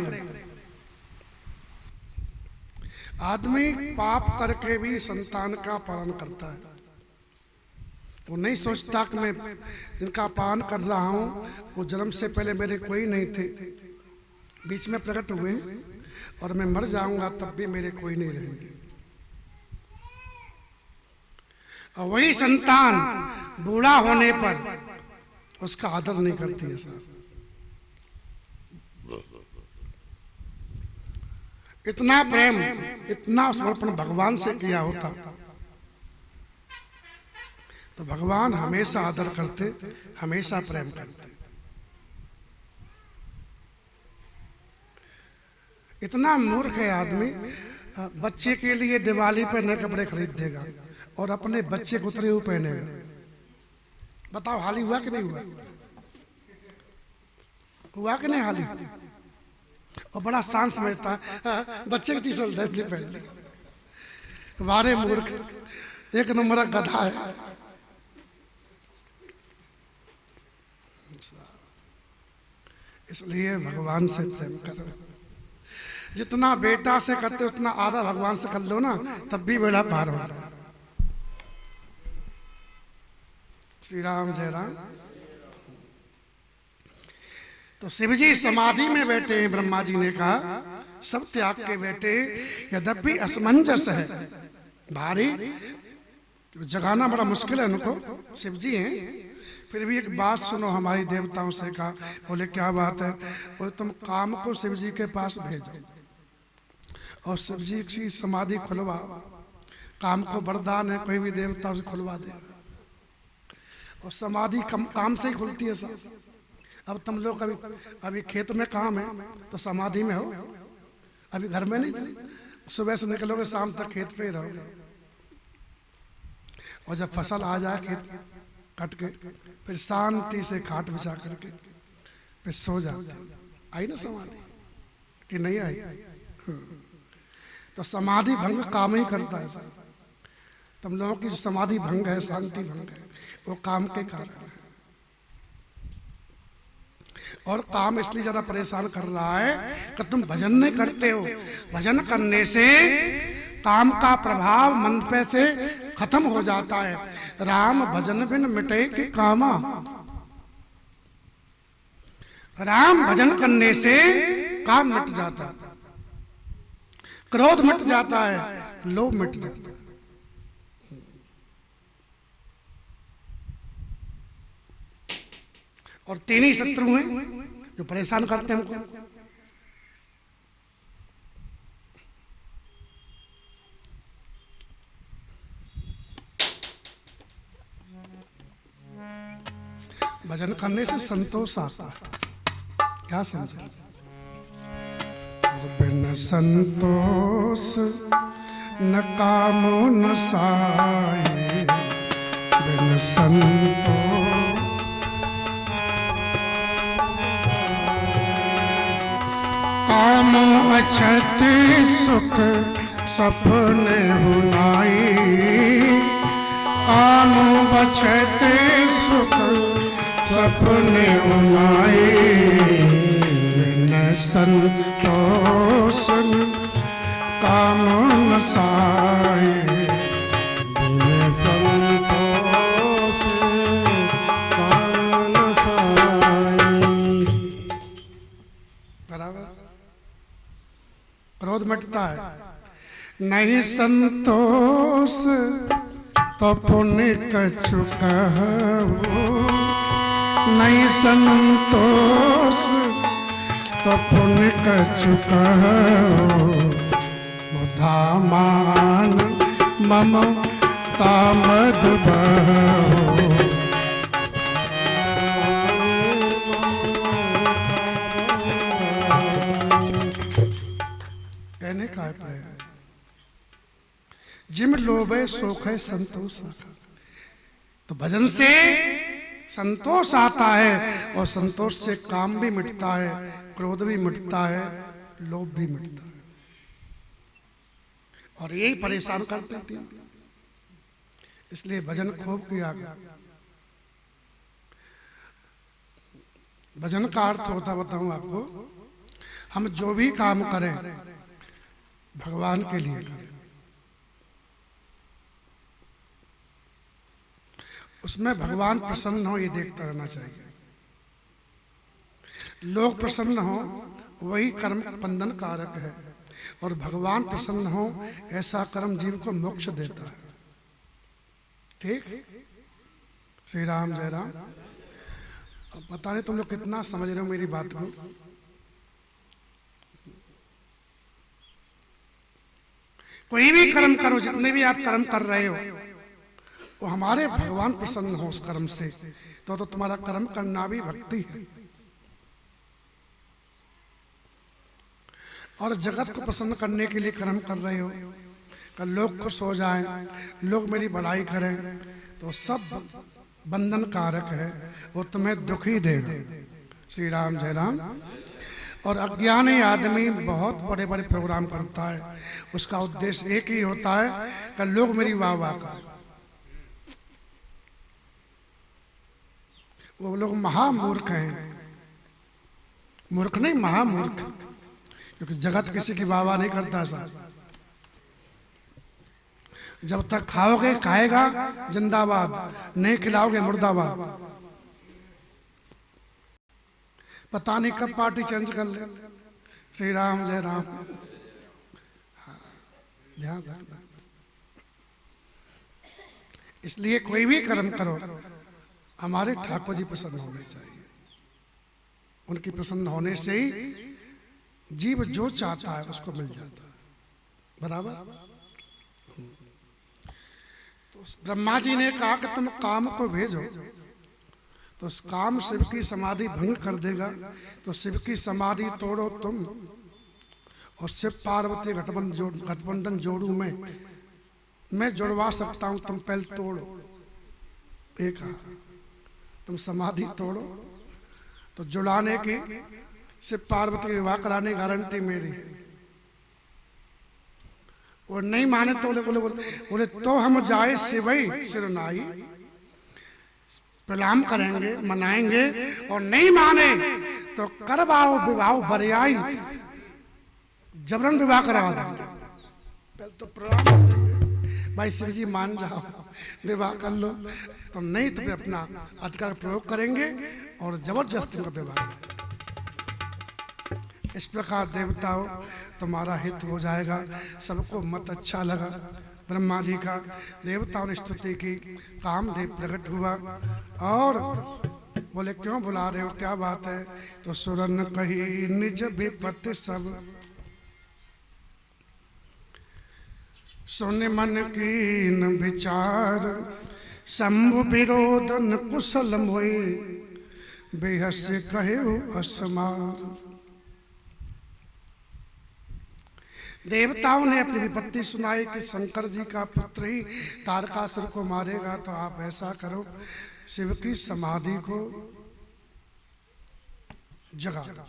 आदमी पाप करके भी संतान का पालन करता है। वो नहीं सोचता कि मैं इनका पालन कर रहा हूं, वो जन्म से पहले मेरे कोई नहीं थे, बीच में प्रकट हुए, और मैं मर जाऊंगा तब भी मेरे कोई नहीं रहेंगे। और वही संतान बूढ़ा होने पर उसका आदर नहीं करती है साहब। इतना प्रेम, इतना समर्पण भगवान से किया होता तो भगवान हमेशा आदर करते, हमेशा प्रेम करते। इतना मूर्ख है आदमी, बच्चे के लिए दिवाली पे नए कपड़े खरीद देगा और अपने बच्चे को उतरे हुए पहनेगा। बताओ हाली हुआ कि नहीं हुआ? हुआ कि नहीं हाली? और बड़ा शान समझता है, बच्चे की टी-शर्ट इसलिए पहन ले। वारे मूर्ख, एक नंबर का गधा है। इसलिए भगवान से प्रेम करो। जितना बेटा से करते उतना आधा भगवान से कर लो ना, तब भी बेड़ा पार हो जाए। श्री राम जय राम। तो शिव जी समाधि में बैठे हैं। ब्रह्मा जी ने कहा सब त्याग के बैठे, यद्यपि असमंजस है, भारी जगाना बड़ा मुश्किल है उनको, शिव जी हैं, फिर भी एक बात सुनो। हमारी देवताओं से कहा, बोले क्या बात है? बोले तुम काम को शिव जी के पास भेजो और शिव जी की समाधि खुलवाओ। काम को वरदान है, कोई भी देवता उसे खुलवा देगा। और समाधि काम से ही खुलती है साहब। अब तुम लोग अभी खेत में काम है तो समाधि में हो, अभी घर में नहीं। सुबह से निकलोगे शाम तक खेत पे ही रहोगे, और जब फसल आ जाए खेत कट के, फिर शांति से खाट बिछा करके फिर सो जाते। आई ना समाधि कि नहीं आई? तो समाधि भंग काम ही करता है सर। तुम लोगों की जो समाधि भंग है, शांति भंग है, वो काम के कारण है। और काम इसलिए ज्यादा परेशान कर रहा है कि तुम भजन नहीं करते हो। भजन करने से काम का प्रभाव मन पे से खत्म हो जाता है। राम भजन बिन मिटे कि कामा। राम भजन करने से काम मिट जाता है, क्रोध मिट जाता है, लोभ मिट जाता है। और 3 ही शत्रु हैं जो परेशान करते हैं हमको। भजन करने से संतोष आता है। क्या समझे? बिन संतोष न कामो न साये, बिन संतोष काम अछत सुख सपने हुनाई। काम बछत सुख सपने उनाए बिन संतोष काम न साए। बिन संतोष काम न साई। बराबर। क्रोध मिटता है, नहीं संतोष तो पुण्य कछु कहो, नहीं संतोष तो पुण्य कछु कहो। मुधा मान ममता मद बहो। कहने का है जिम लोभे सोख है संतोष आता। तो भजन से संतोष आता है और संतोष से काम भी मिटता है, क्रोध भी मिटता है, लोभ भी मिटता है। और यही परेशान करते थे, इसलिए भजन खूब किया गया। भजन का अर्थ होता बताऊं आपको, हम जो भी काम करें भगवान के लिए करें, उसमें भगवान प्रसन्न हो ये देखता रहना चाहिए। लोग प्रसन्न हो वही कर्म बंधन कारक है, और भगवान प्रसन्न हो ऐसा कर्म जीव को मोक्ष देता है। ठीक। श्री राम जय राम। अब पता नहीं तुम लोग कितना समझ रहे हो मेरी बात को। कोई भी कर्म करो, जितने भी आप कर्म कर रहे हो, वो हमारे भगवान प्रसन्न हो उस कर्म से, तो तुम्हारा कर्म करना भी भक्ति है। और जगत को प्रसन्न करने के लिए कर्म कर रहे हो, कल लोग खुश हो जाएं, लोग मेरी बड़ाई करें, तो सब बंधन कारक है, वो तुम्हें दुख ही देगा। श्री राम जय राम। और अज्ञानी आदमी बहुत बड़े बड़े प्रोग्राम करता है, उसका उद्देश्य एक ही होता है कि लोग मेरी वाह वाह करें। वो लोग महामूर्ख हैं, मूर्ख नहीं महामूर्ख, क्योंकि जगत किसी की वाह वाह नहीं करता साहब। जब तक खाओगे खाएगा जिंदाबाद, नहीं खिलाओगे मुर्दाबाद। पता नहीं कब पार्टी चेंज कर ले। श्री राम जय राम। ध्यान रखना। इसलिए कोई भी कर्म करो हमारे ठाकुर जी प्रसन्न होने चाहिए। उनकी प्रसन्न होने से ही जीव जो चाहता है उसको मिल जाता है। बराबर। तो ब्रह्मा जी ने कहा कि तुम काम को भेजो, तो उस काम शिव की समाधि भंग कर देगा। तो शिव की समाधि तोड़ो तुम, और शिव पार्वती गठबंधन जोड़ू मैं जुड़वा सकता हूं, तुम पहले तोड़ो। एक तुम समाधि तोड़ो तो जुड़ाने की, शिव पार्वती विवाह कराने गारंटी मेरी है। वो नहीं माने तो बोले तो हम जाए शिवई सिरनाई, प्रणाम करेंगे मनाएंगे, और नहीं माने तो करवाओ विवाह बरियाई, जबरन विवाह करवा देंगे। पहले तो प्रणाम करेंगे, भाई शिव जी मान जाओ विवाह कर लो, तो नहीं तो अपना अधिकार प्रयोग करेंगे और जबरदस्ती का विवाह करेंगे। इस प्रकार देवताओं तुम्हारा हित हो जाएगा। सबको मत अच्छा लगा ब्रह्मा जी का, देवताओं ने स्तुति की, कामदेव प्रकट हुआ और बोले क्यों बुला रहे हो, क्या बात है। तो सुरन कही निज विपत्ति सब, सुन मन कीन विचार, शंभु विरोधन कुशल मोए, बेहस कहे असमार। देवताओं ने अपनी विपत्ति सुनाई कि शंकर जी का पुत्र ही तारकासुर को मारेगा, तो आप ऐसा करो शिव की समाधि को जगा दो।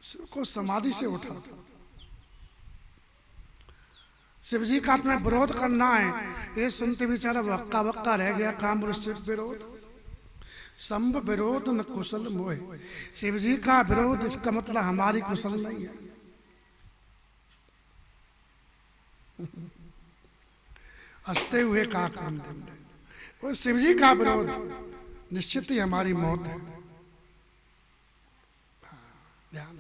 शिव को समाधि से उठा दो। शिव जी का तुम्हें विरोध करना है। ये सुनते बेचारा वक्का वक्का रह गया। काम शिव विरोध संभ विरोध न कुशल मोह। शिव जी का विरोध इसका मतलब हमारी कुशल नहीं है। हंसते हुए का काम दे वो शिव जी का विरोध निश्चित ही हमारी मौत है। ध्यान,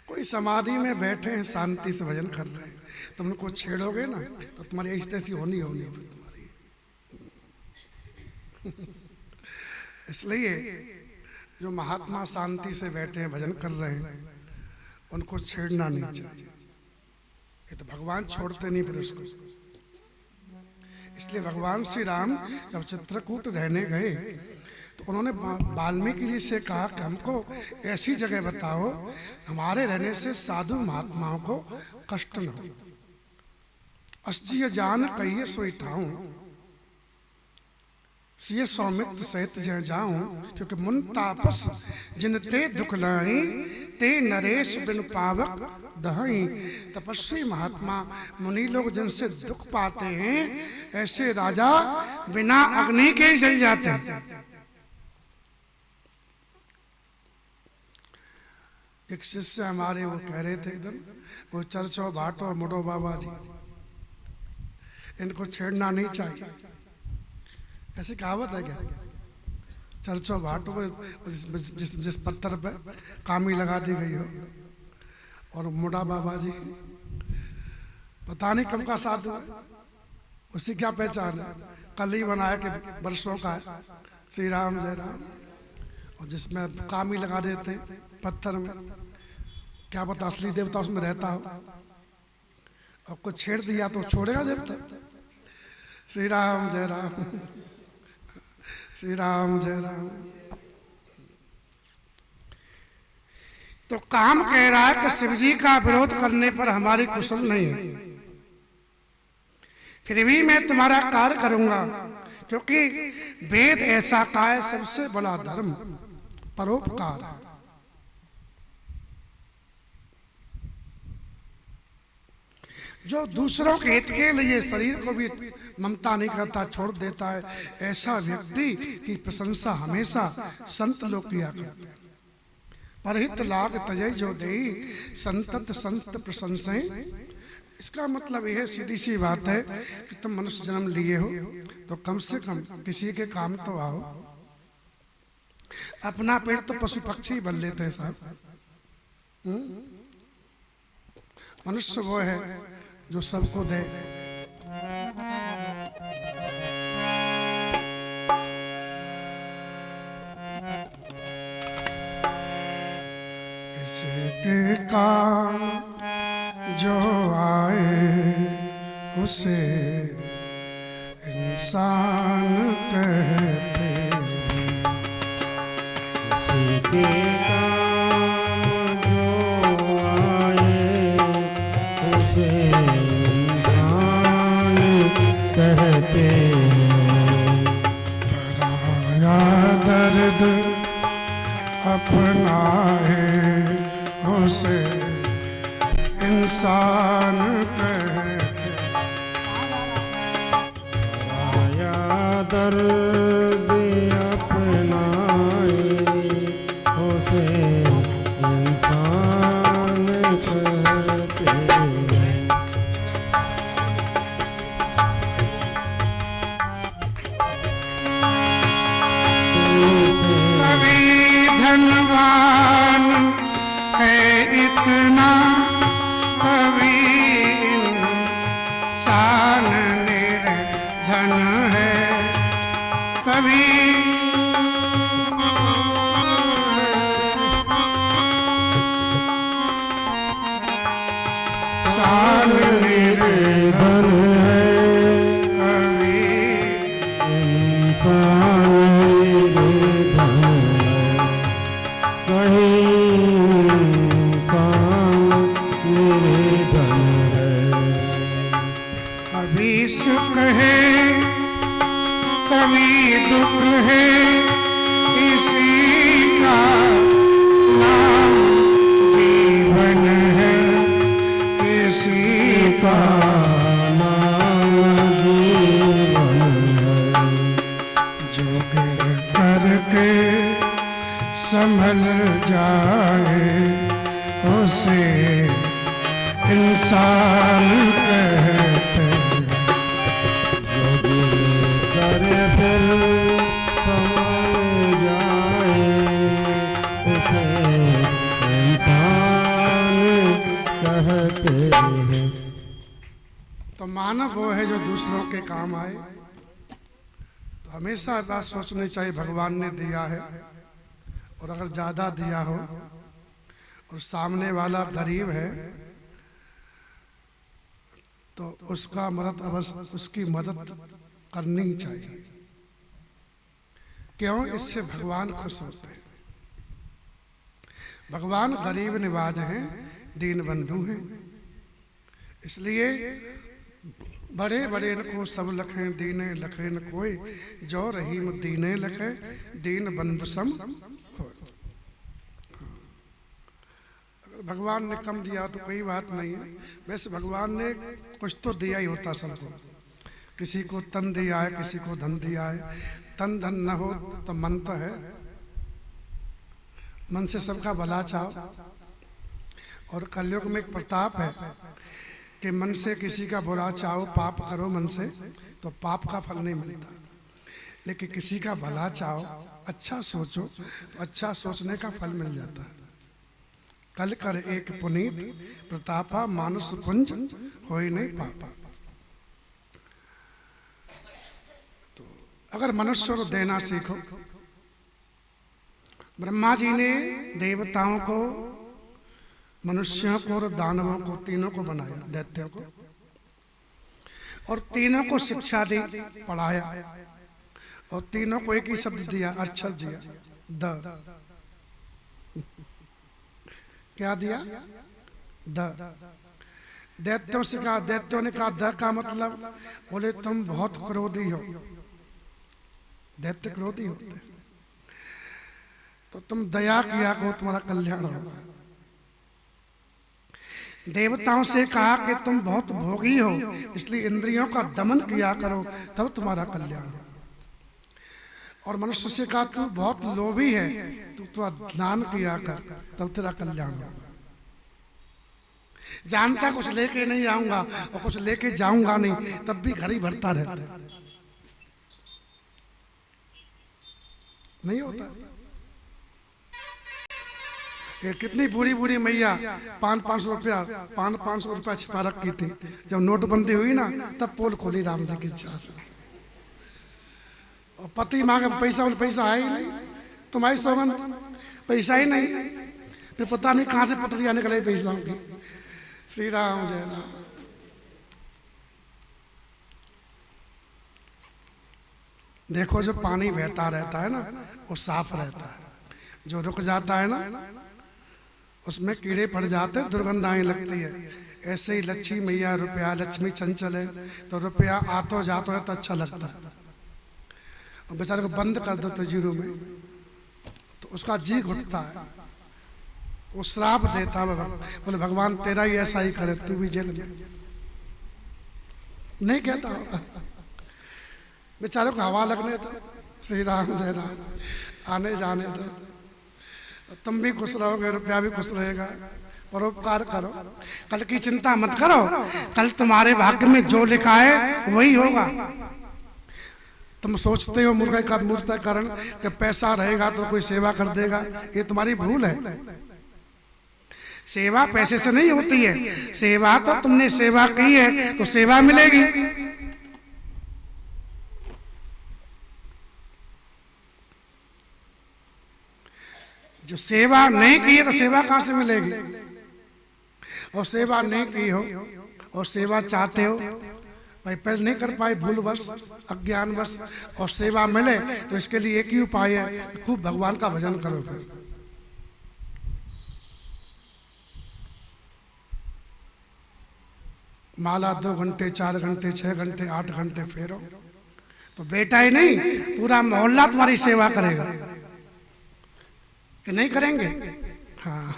कोई समाधि में बैठे हैं, शांति से भजन कर रहे हैं, तुम उनको छेड़ोगे ना तो तुम्हारी ऐसी होनी तुम्हारी। इसलिए जो महात्मा शांति से बैठे हैं, भजन कर रहे हैं, उनको छेड़ना नहीं चाहिए। ये तो भगवान छोड़ते नहीं फिर उसको। इसलिए भगवान श्री राम जब चित्रकूट रहने गए तो उन्होंने वाल्मीकि जी से कहा कि हमको ऐसी जगह बताओ हमारे रहने से साधु महात्माओं को कष्ट न हो। असजिय जान कहिए सोई ठाऊं, सिय सौमित्र सहित जय जाऊं। क्योंकि मुन तापस जिन ते दुख लाई, ते नरेश बिन पावक दहाई। तपस्वी महात्मा मुनि लोग जिनसे दुख पाते हैं, ऐसे राजा बिना अग्नि के ही जल जाते हैं। एक शिष्य हमारे वो कह रहे थे एकदम, वो चर्चो भाटो मुडो बाबा जी, इनको छेड़ना नहीं चाहिए। ऐसी कहावत है क्या? चर्चो भाटो जिस पत्थर पे कामी लगा दी गई हो, और मुडा बाबा जी पता नहीं कब का साधु है, उसकी क्या पहचान है? कल ही बनाया कि वर्षों का है, श्री राम जय राम। और जिसमें कामी लगा देते हैं पत्थर में, क्या पता असली देवता उसमें रहता हो। और कुछ छेड़ दिया तो छोड़ेगा देवता? श्री राम जय राम, श्री राम जय राम। तो काम कह रहा है कि शिव जी का विरोध करने पर हमारी कुशल नहीं है, फिर भी मैं तुम्हारा कार्य करूंगा। क्योंकि वेद ऐसा कहा है, सबसे बड़ा धर्म परोपकार है। जो दूसरों के हित के लिए शरीर को भी ममता नहीं करता, छोड़ देता है, ऐसा व्यक्ति की प्रशंसा हमेशा संत लोग किया करते हैं। परहित लाग तजय जो देई, संतत संत प्रशंसाएं। इसका मतलब यह सीधी सी बात है कि तुम मनुष्य जन्म लिए हो तो कम से कम किसी के काम तो आओ। अपना पेट तो पशु पक्षी बन लेते हैं साहब। मनुष्य वो है जो सबको दे। किसी के काम जो आए उसे इंसान कहते हैं। किसी के काम जो आए उसे इंसान कहते हैं। पराया दर्द अपना है उसे इंसान कहते। पराया दर्द अपनाए उसे इंसान कहते हैं। कभी धनवान है इतना, कभी इंसान निर्धन है। कभी इंसान निर्धन है, कभी इंसान निर्धन है, कहीं इंसान निर्धन है। कभी सुख है कभी दुख है, इसी का नाम जीवन है, इसी का के संभल जाए उसे इंसान कहते हैं। जो दिल करे फिर संभल जाए उसे इंसान कहते हैं। तो मानव वो है जो दूसरों के काम आए। तो हमेशा बात सोचनी चाहिए भगवान ने दिया है, और अगर ज़्यादा दिया हो और सामने वाला गरीब है तो उसका मदद अवश्य उसकी मदद करनी चाहिए। क्यों? इससे भगवान खुश होते हैं। भगवान गरीब निवाज हैं, दीन बंधु हैं। इसलिए बड़े बड़े को सब लखें दीने लखे न कोई, जो रहीम दीने लखे दीन बंधु सम हो। अगर भगवान ने कम दिया तो कोई बात नहीं है। वैसे भगवान ने कुछ तो दिया ही होता सबको। किसी को तन दिया है, किसी को धन दिया है। तन धन न हो तो मन तो है। मन से सबका भला चाहो। और कलयुग में एक प्रताप है कि मन से किसी का बुरा चाहो, पाप करो मन से तो पाप का फल नहीं मिलता। लेकिन किसी का भला चाहो, अच्छा सोचो तो अच्छा सोचने का फल मिल जाता है। कल कर एक पुनीत प्रतापा मानुष कुंज होई नहीं पापा। तो अगर मनुष्य को देना सीखो। ब्रह्मा जी ने देवताओं को, मनुष्यों को और दानवों को, तीनों को बनाया, दैत्यों को, और तीनों को शिक्षा दी, पढ़ाया, और तीनों को एक ही शब्द दिया, अक्षर दिया, द। क्या दिया? द। दैत्यों से कहा, दैत्यों ने कहा द का मतलब, बोले तुम बहुत क्रोधी हो। दैत्य क्रोधी होते हैं। तो तुम दया किया करो, तुम्हारा कल्याण होगा। देवताओं से कहा कि तुम बहुत भोगी हो, इसलिए इंद्रियों का दमन किया करो, तब तुम्हारा कल्याण होगा। और मनुष्य से कहा तू बहुत लोभी है, तू थोड़ा दान किया कर, तब तेरा कल्याण होगा। जानता कुछ लेके नहीं आऊंगा और कुछ लेके जाऊंगा नहीं, तब भी घर ही भरता रहता है। नहीं होता। ये कितनी बूढ़ी बूढ़ी मैया 500 रुपया 500 रुपया छिपा रखी थी। जब नोटबंदी हुई ना, तब पोल खोली राम जी की चार। और पति मांगे पैसा, बोले पैसा है ही नहीं, तुम्हारी सौगंध पैसा ही नहीं। फिर पता नहीं कहां से पटरिया निकले पैसा की। श्री राम जय राम। देखो जो पानी बहता रहता है ना, वो साफ रहता है। जो रुक जाता है ना, उसमें कीड़े पड़ जाते, दुर्गंधाएं लगती है। ऐसे ही लक्ष्मी मैया, रुपया लक्ष्मी चंचल है, तो रुपया आतो जातो है तो अच्छा लगता है। और बेचारे को बंद कर दो तजीरों में तो उसका जी घुटता है, वो श्राप देता है। बोले भगवान तेरा ही ऐसा ही करे, तू भी जेल में। नहीं कहता होगा, बेचारों को हवा लगने दो। श्री राम जय राम। आने जाने दो, तुम भी खुश रहोगे, रुपया भी खुश रहेगा। परोपकार करो, कल की चिंता मत करो। कल तुम्हारे भाग्य में जो लिखा है वही होगा। तुम सोचते हो मूर्ख का मूर्खकरण कि पैसा रहेगा तो कोई सेवा कर देगा, ये तुम्हारी भूल है। सेवा पैसे से नहीं होती है। सेवा तो तुमने सेवा की है तो सेवा मिलेगी। जो सेवा नहीं की है तो सेवा कहां से मिलेगी? और सेवा नहीं की हो और सेवा चाहते हो, भाई पहले नहीं कर पाए भूलवश, अज्ञानवश, और सेवा मिले तो इसके लिए एक ही उपाय है, खूब भगवान का भजन करो। फिर माला 2 घंटे 4 घंटे 6 घंटे 8 घंटे फेरो तो बेटा ही नहीं पूरा मोहल्ला तुम्हारी सेवा करेगा। कि नहीं करेंगे? हाँ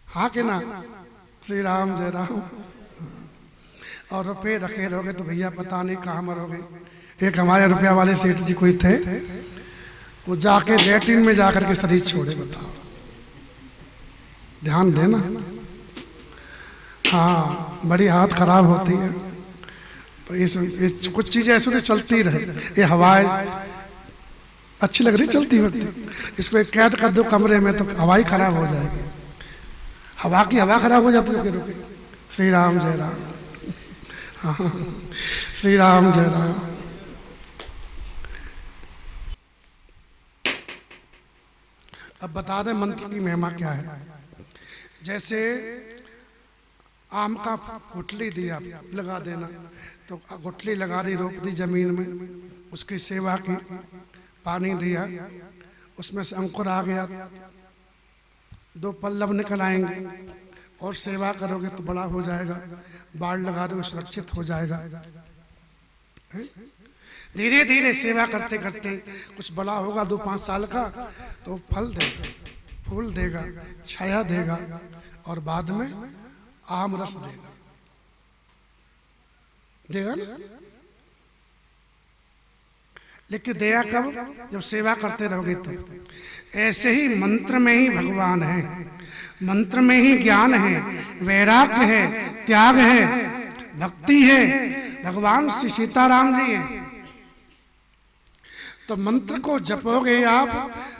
हाँ कि ना? श्री राम जय राम। और रुपये रखे रहोगे तो भैया पता नहीं कहाँ मरोगे। एक हमारे रुपया वाले सेठ जी कोई थे, वो जाके लेटिन में जाकर के शरीर छोड़े, बताओ। ध्यान देना। हाँ, बड़ी हालत खराब होती है। तो ये कुछ चीजें ऐसे तो चलती रहे। ये हवाएं अच्छी लग रही चलती फिरती, इसको एक कैद कर दो कमरे में तो हवा ही खराब हो जाएगी। हवा की हवा खराब हो जाती है। रुके श्री राम जय राम। हाँ, श्री राम जय राम। अब बता दें मंत्र की महिमा क्या है। जैसे आम का गुठली दिया, लगा देना, तो गुठली लगा दी, रोप दी जमीन में, उसकी सेवा की, पानी दिया, उसमें से अंकुर आ गया, 2 पल्लव निकल आएंगे और सेवा करोगे तो बड़ा हो जाएगा। बाढ़ लगा दोगे सुरक्षित हो जाएगा। धीरे धीरे सेवा करते करते कुछ बड़ा होगा, 2-5 साल का, तो फल देगा, फूल देगा, छाया देगा और बाद में आम रस देगा। देगा ना? लेकिन देगा कब? जब सेवा करते रहोगे तब। ऐसे ही मंत्र में ही भगवान है, मंत्र में ही ज्ञान है, वैराग्य है, त्याग है, भक्ति है। भगवान श्री सीताराम जी हैं। तो मंत्र को जपोगे आप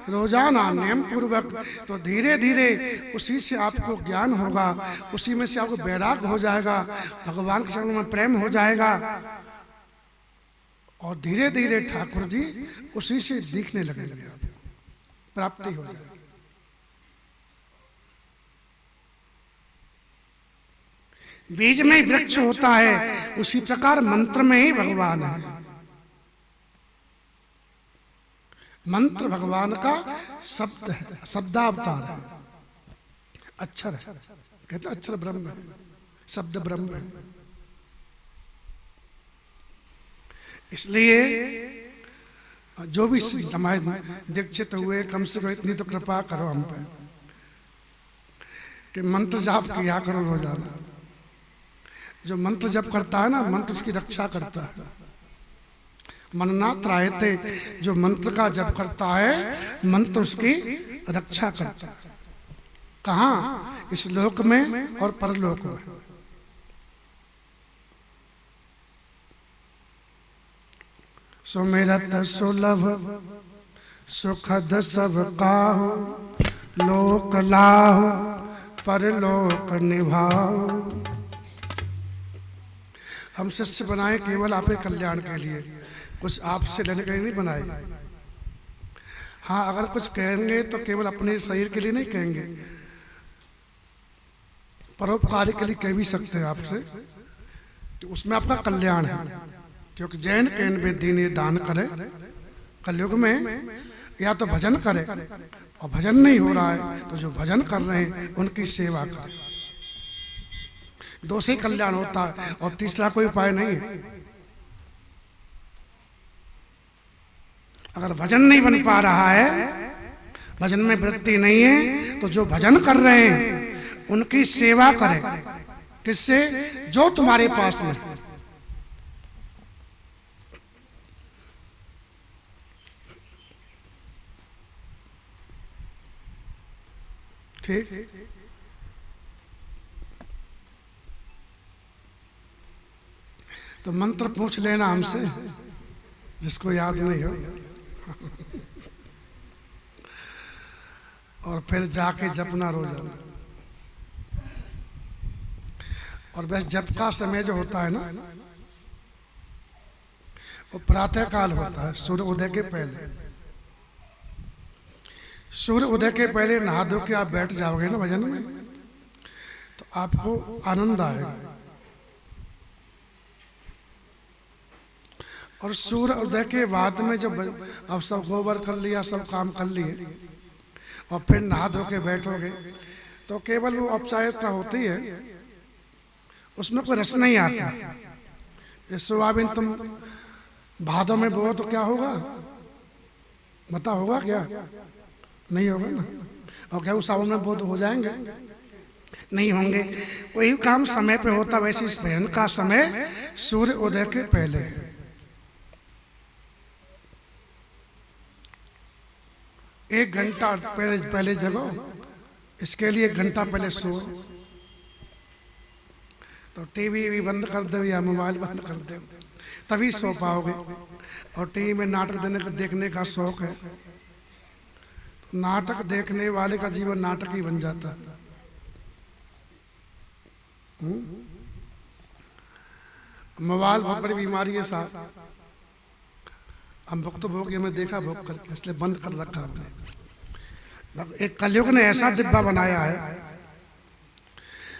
रोजाना नियम पूर्वक, तो धीरे धीरे उसी से आपको ज्ञान होगा, उसी में से आपको वैराग्य हो जाएगा, भगवान के चरणों में प्रेम हो जाएगा और धीरे धीरे ठाकुर जी उसी से दिखने लगेंगे, आप प्राप्ति हो जाएगी। बीज में ही वृक्ष होता है, उसी प्रकार मंत्र में ही भगवान है। मंत्र भगवान का शब्द है, शब्दावतार है, अक्षर है। कहते हैं अक्षर ब्रह्म है, शब्द ब्रह्म है। इसलिए जो भी हमारे दीक्षित हुए, कम से कम इतनी तो कृपा करो हम पे कि मंत्र जाप किया करो रोजाना। जो मंत्र जप करता है ना, मंत्र उसकी रक्षा करता है। मनना त्रायते, जो मंत्र का जप करता है मंत्र उसकी रक्षा करता है। कहाँ? इस लोक में और परलोक में। सुमिरत सुलभ सुखद सब काहू, लोक लाहु परलोक निभाओ। हम शिष्य बनाए केवल आपके कल्याण के लिए, कुछ आपसे लेने के लिए नहीं बनाए। हाँ, अगर कुछ कहेंगे तो केवल अपने शरीर के लिए नहीं कहेंगे, परोपकार के लिए कह भी सकते हैं आपसे, तो उसमें आपका कल्याण है। क्योंकि जैन कैन वे दीने दान करे, कलयुग में या तो भजन करे, और भजन नहीं हो रहा है तो जो भजन कर रहे हैं उनकी सेवा करें। 2 से कल्याण होता है और तीसरा कोई उपाय नहीं है। अगर भजन नहीं बन पा रहा है, भजन में वृत्ति नहीं है, तो जो भजन कर रहे हैं उनकी सेवा करें। किससे? जो तुम्हारे पास में। ठीक। तो मंत्र पूछ लेना हमसे, जिसको याद नहीं हो। और फिर जाके जपना रोजाना। और बस जप का समय जो होता है ना, वो प्रातः काल होता है, सूर्य उदय के पहले। सूर्य उदय के पहले नहा धो के आप बैठ जाओगे ना भजन में, तो आपको आनंद आएगा। और सूर्य उदय के बाद में जब अब सब गोबर कर लिया, सब काम कर लिए, और फिर नहा धो के बैठोगे, तो केवल वो औपचारिकता होती है, उसमें कोई रस नहीं आता। ये सोयाबीन तुम भादों में बोओ तो क्या होगा? बता, होगा क्या? नहीं होगा ना। और क्या वो सावन में बोओ तो हो जाएंगे? नहीं होंगे। वही काम समय पे होता। वैसे इस भजन का समय सूर्य उदय के पहले है। 1 घंटा पहले पहले जगो, इसके लिए 1 घंटा पहले सो। तो टीवी भी बंद कर दो या मोबाइल बंद कर दो, तभी सो पाओगे। और टीवी में नाटक देखने का शौक है, तो नाटक देखने वाले का जीवन नाटक ही बन जाता है। मोबाइल बहुत बड़ी बीमारी है साहब। हम भुक्तभोगी हमें देखा भोग करके, इसलिए बंद कर रखा हमने। एक कलयुग ने ऐसा डिब्बा बनाया है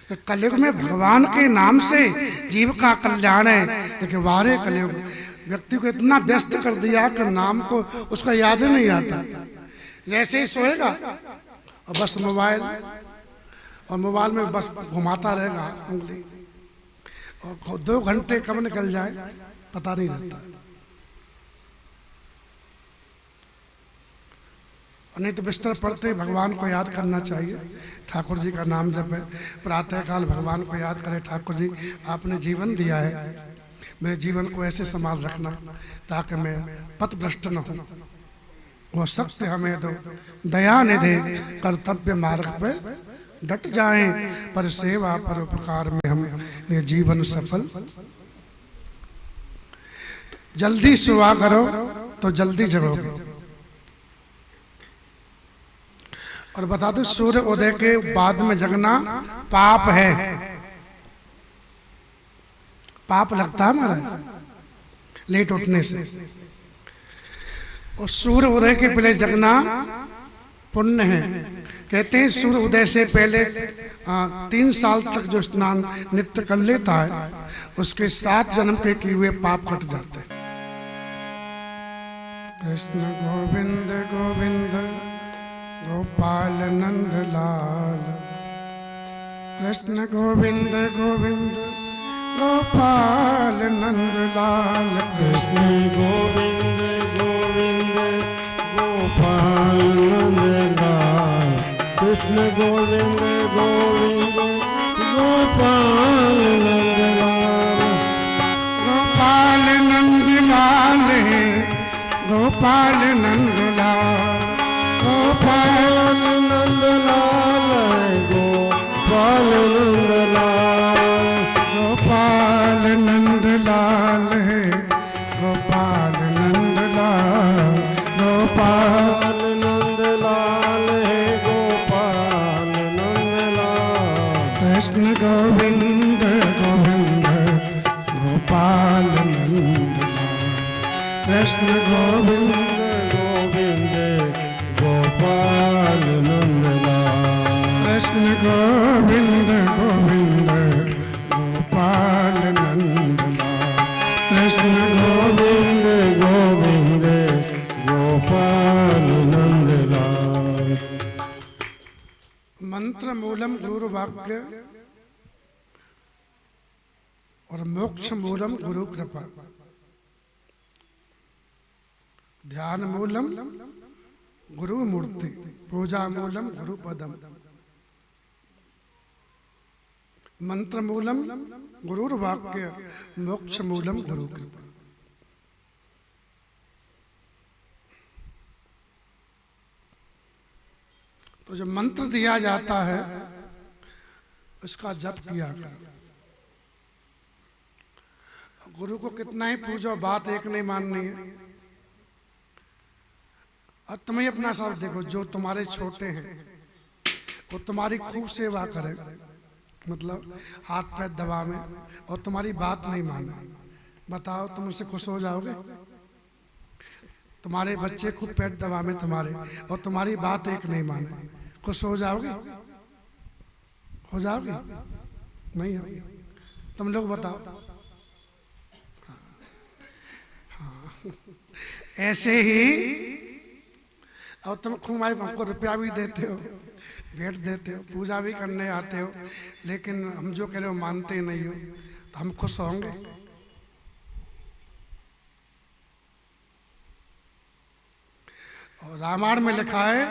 कि कलयुग में भगवान के नाम से जीव का कल्याण है, लेकिन वारे कलयुग व्यक्ति को इतना व्यस्त कर दिया कि नाम को उसका याद ही नहीं आता। जैसे ही सोएगा और बस मोबाइल, और मोबाइल में बस घुमाता रहेगा उंगली, और 2 घंटे कब निकल जाए पता नहीं रहता। नहीं तो बिस्तर पड़ते भगवान को याद करना चाहिए। ठाकुर जी का नाम जप है, प्रातः काल भगवान को याद करें। ठाकुर जी आपने जीवन दिया है, मेरे जीवन को ऐसे संभाल रखना ताकि मैं पथभ्रष्ट न हूँ। वह सत्य हमें दो, दया निधे, कर्तव्य मार्ग पे डट जाएं, पर सेवा पर उपकार में हम ये जीवन सफल। जल्दी सुआ करो तो जल्दी जगोगे। और बता दो, सूर्य उदय के बाद में जगना पाप है, पाप लगता है महाराज लेट उठने से। और सूर्य उदय के पहले जगना पुण्य है। कहते हैं सूर्य उदय से पहले 3 साल तक जो स्नान नित्य कर लेता है, उसके 7 जन्म के किए हुए पाप कट जाते हैं। कृष्ण गोविंद गोविंद गोपाल नंद लाल, कृष्ण गोविंद गोविंद गोपाल नंद लाल, कृष्ण गोविंद गोविंद गोपाल नंद लाल, कृष्ण गोविंद गोविंद गोपाल नंद लाल, गोपाल नंद लाल है, गोपाल नंद लाल, गोपाल नंद लाल, गोपाल नंद लाल, गोपाल नंद लाल है, गोपाल नंद लाल, गोपाल नंद लाल है, गोपाल नंद लाल, कृष्ण गोविंद गोविंद गोपाल नंद लाल, कृष्ण गोविंद गोविंद गोपाल नंद लाल, कृष्ण गोविंद गोविंद गोपाल नंद लाल, कृष्ण गोविंद गोविंद गोपाल नंद लाल। मंत्र मूलम गुरु वाक्य और मोक्ष मूलम गुरु कृपा, ध्यान मूलम गुरु मूर्ति, पूजा मूलम गुरु पदम, मंत्र मूलम गुरुर वाक्य, मोक्ष मूलम गुरु कृपा। तो जो मंत्र दिया जाता है उसका जप किया करो। गुरु को कितना ही पूजो, बात एक नहीं माननी है। और तुम्हें अपना सब देखो, जो तुम्हारे छोटे हैं वो तुम्हारी खूब सेवा करे, मतलब हाथ पैर दबा में, और तुम्हारी बात नहीं माने। बताओ तुम उससे खुश हो जाओगे? तुम्हारे बच्चे खूब पैर दबा में तुम्हारे, और तुम्हारी बात एक नहीं माने, खुश हो जाओगे? हो जाओगे? नहीं होगी। तुम लोग बताओ। हाँ। ऐसे ही और तुम खूब हमको रुपया भी देते हो, भेंट देते हो, पूजा भी करने आते हो, लेकिन हम जो कह रहे हो मानते नहीं हो, तो हम खुश होंगे? और रामायण में लिखा है,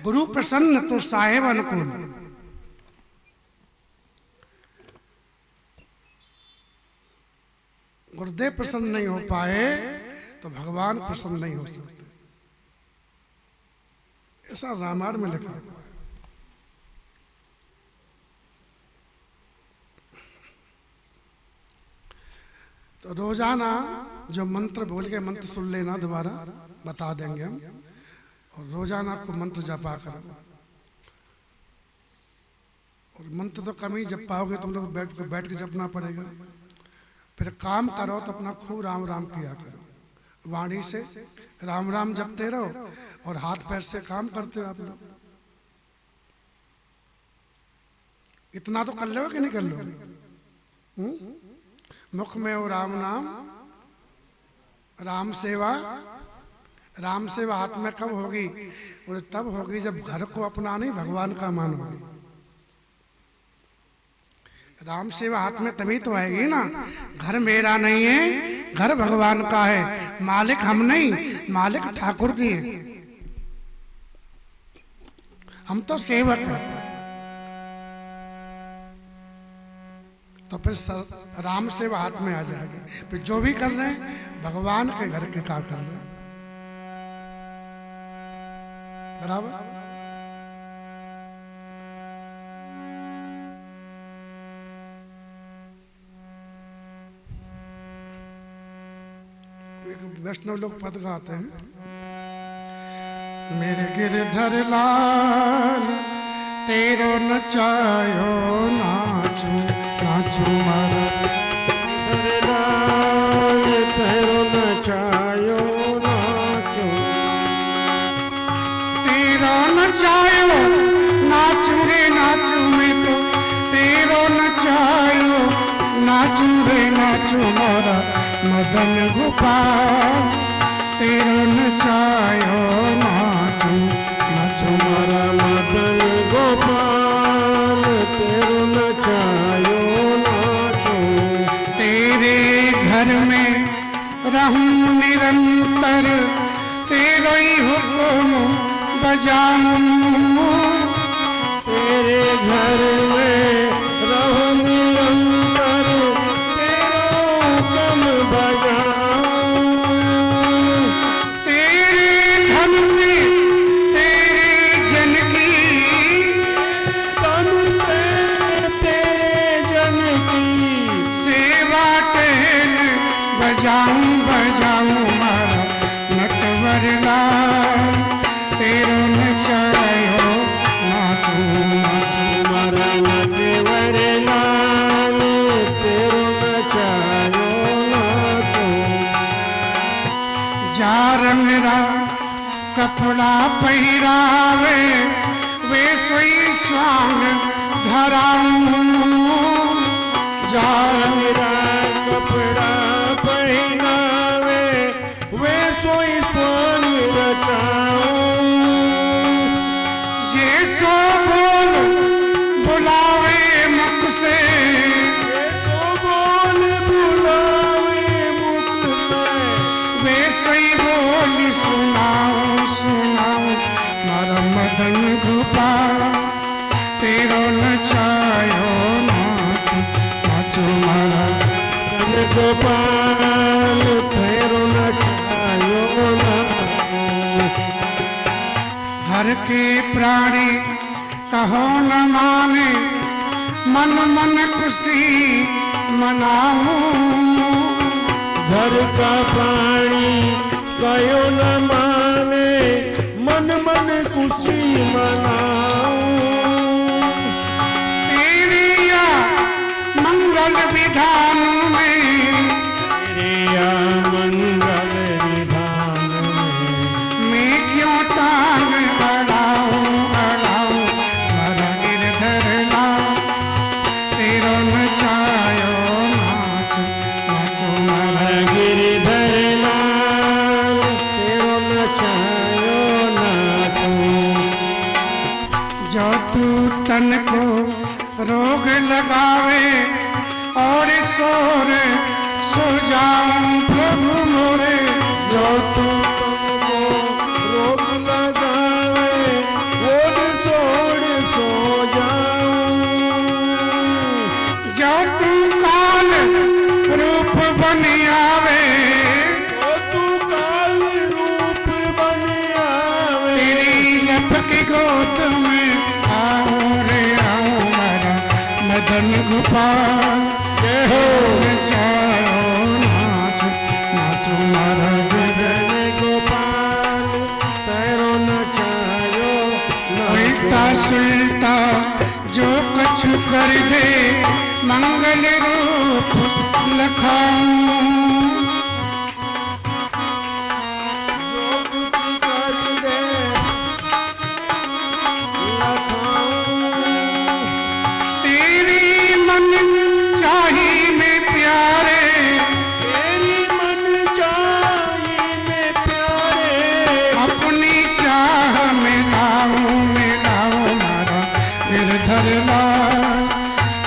गुरु प्रसन्न तो साहेब अनुकूल। गुरुदेव प्रसन्न नहीं हो पाए तो भगवान प्रसन्न नहीं हो सकते। ऐसा रामायण में लिखा हुआ है। तो रोजाना जो मंत्र बोल के मंत्र सुन लेना, दोबारा बता देंगे हम, और रोजाना को मंत्र जपा करो। और मंत्र तो कम ही जप पाओगे, तुम लोग बैठ के जपना पड़ेगा। फिर काम करो तो अपना खूब राम राम किया करो, वाणी से राम राम जपते रहो और हाथ पैर से काम करते हो आप लोग। इतना तो कर लोगे कि नहीं कर लोगे? मुख में हो राम नाम, राम सेवा। राम सेवा हाथ में कब होगी? और तब होगी जब घर को अपना नहीं भगवान का मानोगे। राम सेवा हाथ में तभी तो आएगी ना। घर मेरा नहीं है, घर भगवान का है। मालिक हम नहीं, मालिक ठाकुर जी हैं, हम तो सेवक हैं। तो फिर राम सेवा हाथ में आ जाएगी। फिर जो भी कर रहे हैं भगवान के घर के कार्य कर रहे हैं, बराबर। एक वैष्णव लोग पद गाते हैं, मेरे गिरधर लाल तेरो नचायो नाचू नाचू मारा लाल तेरो नचायो नाचू, तेरा नचायो नाचू रे नाचू, मैं तो तेरो नचायो नाचू रे नाचू मोरा मदन गोपाल। तेरो नचायो नाचू नाचू मारा मदन गोपाल तेरो नचायो नाचू। तेरे घर में रहूं निरंतर, तेरो ही हुक्म बजाऊं। तेरे घर में रहो निरंतर, तेरो हुक्म बजाऊं। तेरे धन से तेरे जन की, तन से तेरे जन की सेवा टहल बजाऊं बजाऊं मारा नटवर लाल। तेरो नचायो नाचू नाचू मारा नटवर लाल तेरो नचायो नाचू। जा रंगरा कपड़ा पहिरावे, वे सोई स्वांग धराऊं। जा मेरा कपड़ा पहनावे, वे सोई स्वान रचाऊं। ये सो बोल बुलावे मुख से, ये सो बोल बुलावे मुख से, वे सोई बोल सुनाऊं सुनाऊं मारा मदन गोपाल। तेरो नचायो नाचू नाचू मारा मदन गोपाल तेरो नचायो नाचू। घर के प्राणी कहो न माने, मन मन खुशी मनाऊं। घर का पानी कयो न माने, मन मन खुशी मनाऊं। तेरी या मंगल विधान में, तेरिया मंगल विधान में, मैं क्यों टांग अड़ाऊं अड़ाऊं मारा गिरधर लाल। तेरो नचायो नाचो नाचो मारा गिरधर लाल तेरो नचायो नाचू। जो तू तन को रोग लगावे और शोर सो जाऊं प्रभु मोरे। जो तू तुमको रोग लगावे, ओढ़ सोड़ सो जाऊं। जो तू काल रूप बन आवे, जो तू काल रूप बन आवे, तेरी लपक गोपाल जय हो नचायो नाच नाचो मारा मदन गोपाल तेरो नचायो उल्टा सुल्टा जो कछ कर दे मंगल रूप लखाऊं जो कुछ कर दे लखाऊं तेरी मन चाही में प्यारे तेरी मन चाही में प्यारे अपनी चाह मिलाऊं मारा गिरधर लाल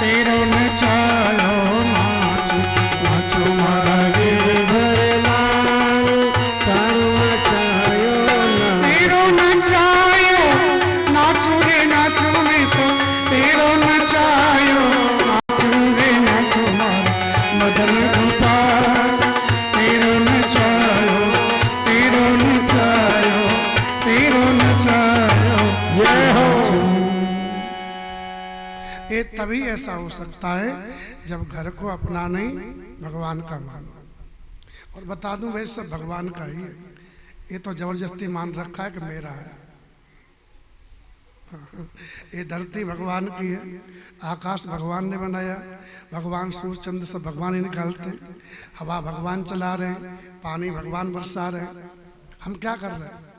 तेरो नचायो नाच नाचो मारा गिरधर लाल तारो नचायो तेरो नचायो नाचू रे नाचू में तो तेरो नचायो नाचू रे नाचू मारा मदन गोपाल तेरो नचायो तेरो नचायो तेरो नचायो जय हो ये तभी ऐसा हो सकता है जब घर को अपना नहीं भगवान का मानो। और बता दूं वैसे सब भगवान का ही है, ये तो जबरदस्ती मान रखा है कि मेरा है। ये धरती भगवान की है, आकाश भगवान ने बनाया, भगवान सूर्य चंद्र सब भगवान ही निकालते हैं, हवा भगवान चला रहे हैं, पानी भगवान बरसा रहे हैं, हम क्या कर रहे हैं?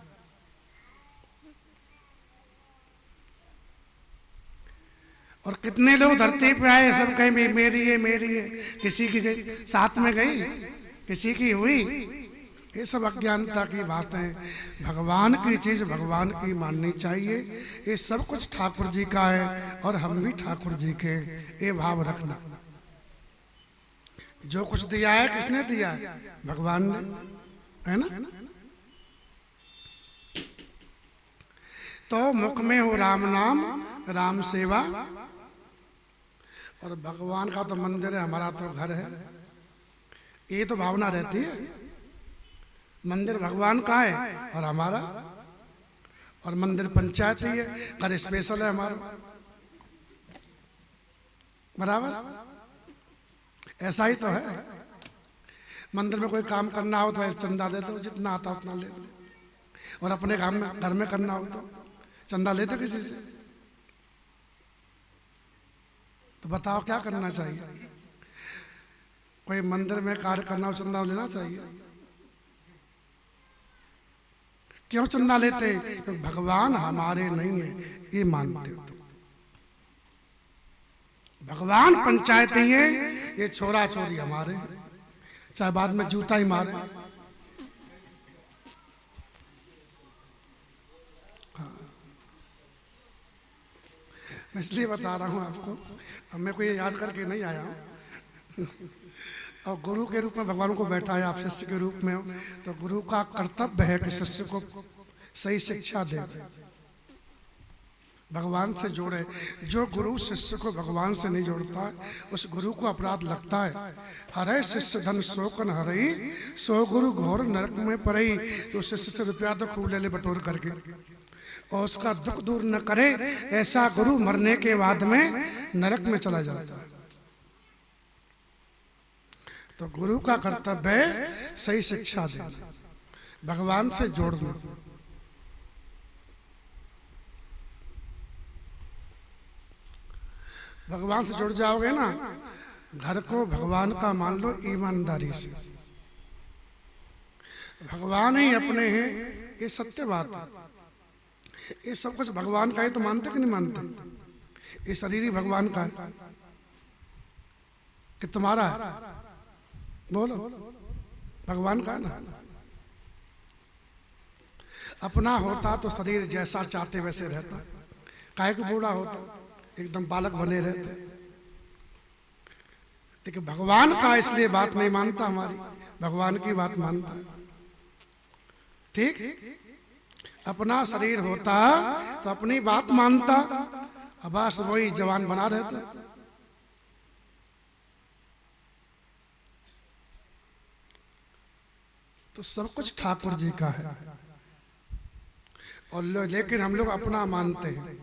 और कितने लोग धरती पे आए सब कहीं मेरी है, किसी की साथ में गई, किसी की हुई। ये सब अज्ञानता की बातें। भगवान की चीज भगवान की माननी चाहिए। ये सब कुछ ठाकुर जी का है और हम भी ठाकुर जी के, ये भाव रखना। जो कुछ दिया है किसने दिया है? भगवान ने, है ना? तो मुख में हो राम नाम, राम सेवा, और भगवान का तो मंदिर है, हमारा तो घर है। ये तो भावना रहती है, मंदिर भगवान का है और हमारा, और मंदिर पंचायती है, घर स्पेशल है हमारा, बराबर। ऐसा ही तो है। मंदिर में कोई काम करना हो तो चंदा दे दो, जितना आता उतना ले लो। और अपने घर में करना हो तो चंदा लेते किसी से? तो बताओ क्या करना चाहिए? कोई मंदिर में कार्य करना हो चंदा लेना चाहिए? क्यों चंदा लेते? क्योंकि भगवान हमारे नहीं है, ये मानते हो तो। भगवान पंचायती है, ये छोरा छोरी हमारे, चाहे बाद में जूता ही मारे। मैं इसलिए बता रहा हूँ आपको, अब मैं कोई याद करके नहीं आया हूँ। और गुरु के रूप में भगवान को बैठा है, आप शिष्य के रूप में हो, तो गुरु का कर्तव्य है कि शिष्य को सही शिक्षा दे, भगवान से जोड़े। जो गुरु शिष्य को भगवान से नहीं जोड़ता है, उस गुरु को अपराध लगता है। हरे शिष्य धन शोकन हरई, सो गुरु घोर नरक में परई। जो शिष्य से रुपया तो खूब ले ले बटोर करके और उसका दुख दूर न करे, ऐसा गुरु मरने के बाद में नरक में चला जाता है। तो गुरु का कर्तव्य है सही शिक्षा देना, भगवान से जोड़ना। भगवान से जुड़ जाओगे ना, घर को भगवान का मान लो ईमानदारी से। भगवान ही अपने हैं, ये सत्य बात है। ये सब कुछ भगवान का है, तो मानते कि नहीं मानते? ये शरीर ही भगवान का है कि तुम्हारा है? बोलो, भगवान का है ना। अपना होता तो शरीर जैसा चाहते वैसे रहता, काहे को बूढ़ा होता, एकदम बालक बने रहते। लेकिन भगवान का इसलिए बात नहीं मानता, हमारी भगवान की बात मानता है। ठीक, अपना शरीर होता तो अपनी बात मानता, अब बस वही जवान बना रहता। तो सब कुछ ठाकुर जी का है, और लेकिन हम लोग अपना मानते हैं।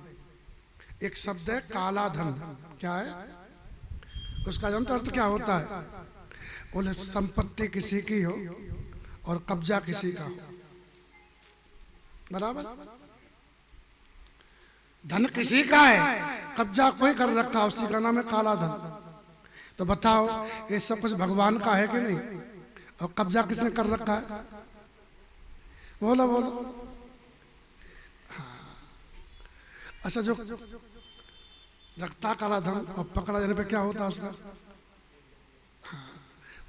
एक शब्द है काला धन। क्या है? उसका जानते अर्थ क्या होता है? बोले संपत्ति किसी की हो और कब्जा किसी का हो, बराबर। धन किसी का है, कब्जा कोई कर रखा, उसी का नाम है काला धन। तो बताओ ये सब कुछ भगवान का है कि नहीं? और कब्जा किसने कर रखा है? बोलो बोलो। हाँ। अच्छा, जो रखता काला धन और पकड़ा जाने पे क्या होता है उसका? हाँ।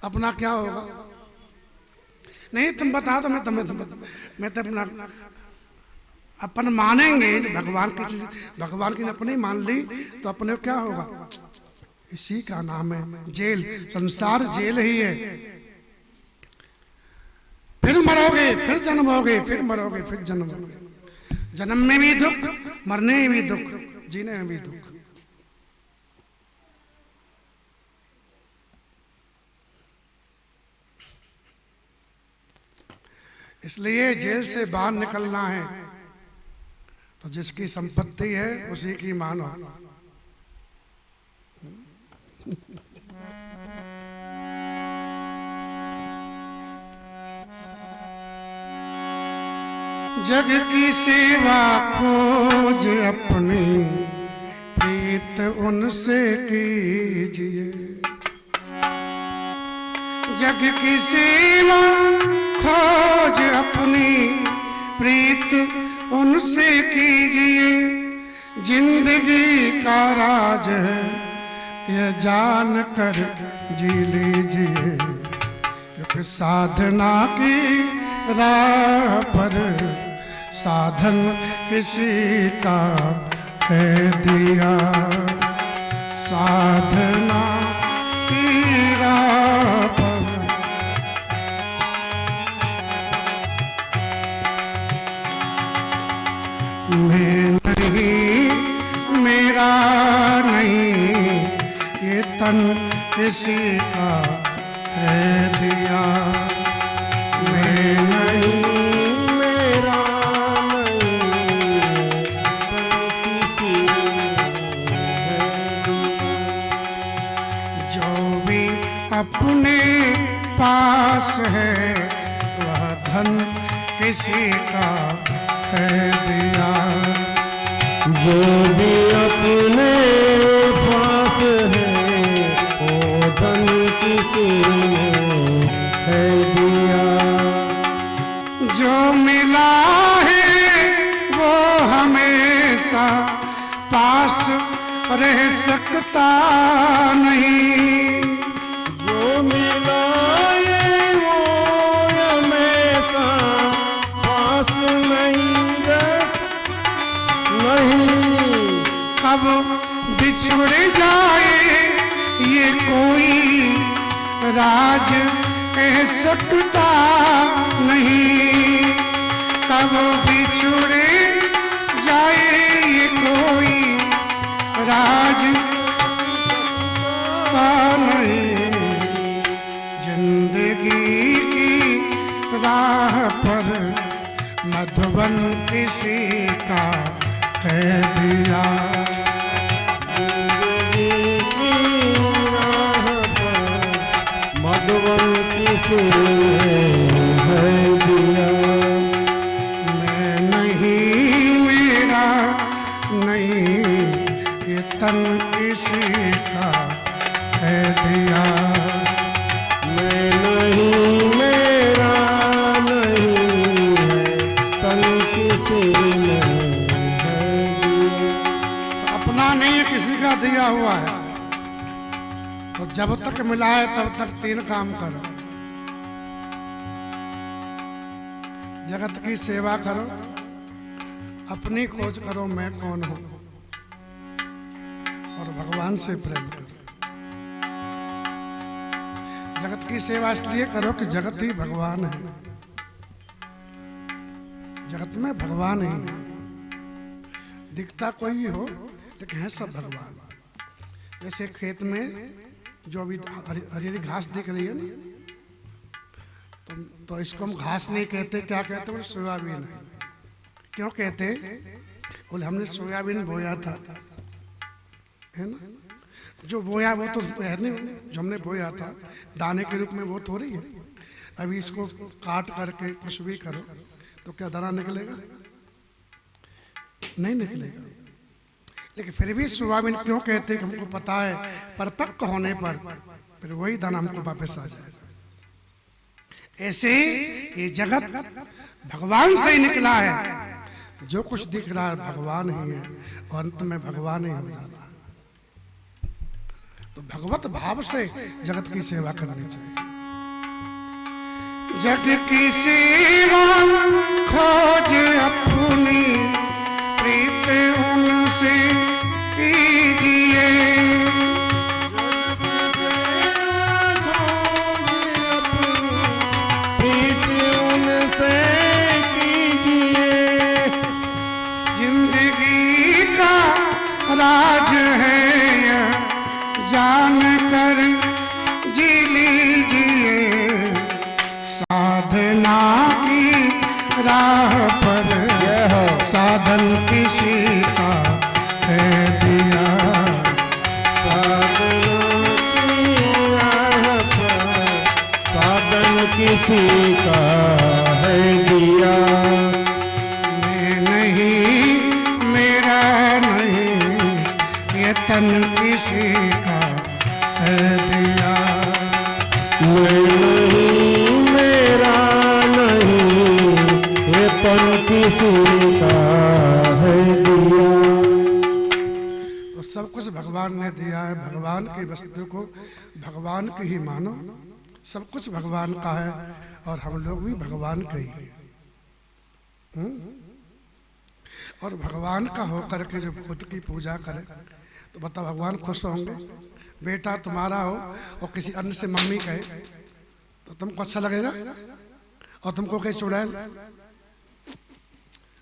अपना क्या होगा? नहीं तुम बता दो, मैं तो अपना अपन मानेंगे। भगवान की चीज भगवान की ने अपनी मान ली तो अपने क्या होगा? इसी का नाम है जेल। संसार जेल ही है। फिर मरोगे, फिर जन्म होगे, फिर मरोगे, फिर जन्म होगे। जन्म में भी दुख, मरने में भी दुख, जीने में भी दुख। इसलिए जेल से बाहर निकलना है तो जिसकी संपत्ति है उसी की मानो। जग की सेवा खोज अपनी, प्रीत उनसे कीजिए। जग की सेवा खोज अपनी, प्रीत उनसे कीजिए। जिंदगी का राज है ये जान कर जी लीजिए। क्योंकि साधना की राह पर साधन किसी का है दिया। साधना की राह पर मैं नहीं, मेरा नहीं, ये तन किसी का है दिया। मैं नहीं, मेरा नहीं, तन किसी है दिया। जो भी अपने पास है वह धन किसी का है दिया। जो भी अपने पास है वो धन किसी ने है दिया। जो मिला है वो हमेशा पास रह सकता नहीं। जो मिला है वो हमेशा पास नहीं कब बिछुड़ जाए ये कोई राज कह सकता नहीं। कब बिछुड़ जाए ये कोई राज का नहीं। जिंदगी की राह पर मधुबन किसी का है दिया। जिंदगी की राह पर मधुबन किसी ने है दिया। मैं नहीं, मेरा नहीं, ये तन किसी का है दिया। मैं नहीं, मेरा नहीं है, तन किसी ने है दिया। तो अपना नहीं है, किसी का दिया हुआ है। तो जब तक मिला है तब तक तीन काम करो। जगत की सेवा करो, अपनी खोज करो मैं कौन हूं, और भगवान से प्रेम करो। जगत की सेवा इसलिए करो कि जगत ही भगवान है। जगत में भगवान ही है। दिखता कोई भी हो लेकिन है सब भगवान। जैसे खेत में जो अभी हरी हरी घास दिख रही है ना, तो इसको हम घास नहीं कहते, क्या कहते हैं? सोयाबीन है। क्यों कहते? बोले हमने सोयाबीन बोया था, है ना। जो बोया वो तो है नहीं, जो हमने बोया था दाने के रूप में वो तो रही है। अभी इसको काट करके कुछ भी करो तो क्या दाना निकलेगा? नहीं निकलेगा। लेकिन फिर भी स्वामीन क्यों कहते कि हमको पता है परिपक्व होने पर फिर वही दाना हमको वापस आ जाएगा। ऐसे ये जगत भगवान से ही निकला है। जो कुछ दिख रहा है भगवान ही है और अंत में भगवान ही हो जाना है। तो भगवत भाव से जगत की सेवा करनी चाहिए। जग की सेवा खोज अपनी प्रीत उनसे कीजिए। प्रीत उनसे कीजिए। जिंदगी का राज है यह जान कर जी लीजिए। साधना की राह पर साधन किसी का है दिया। साधन किसी का है दिया। मैं नहीं मेरा नहीं ये तन किसी का है दिया। मैं नहीं मेरा नहीं ये तन किसी का है दिया। तो सब कुछ भगवान ने दिया है। भगवान की वस्तु को भगवान की ही मानो। सब कुछ भगवान का है और हम लोग भी भगवान के ही हैं। और भगवान का होकर के जो खुद की पूजा करे तो बताओ भगवान खुश होंगे? बेटा तुम्हारा हो और किसी अन्य से मम्मी कहे तो तुमको अच्छा लगेगा? और तुमको कहे चुड़ैल,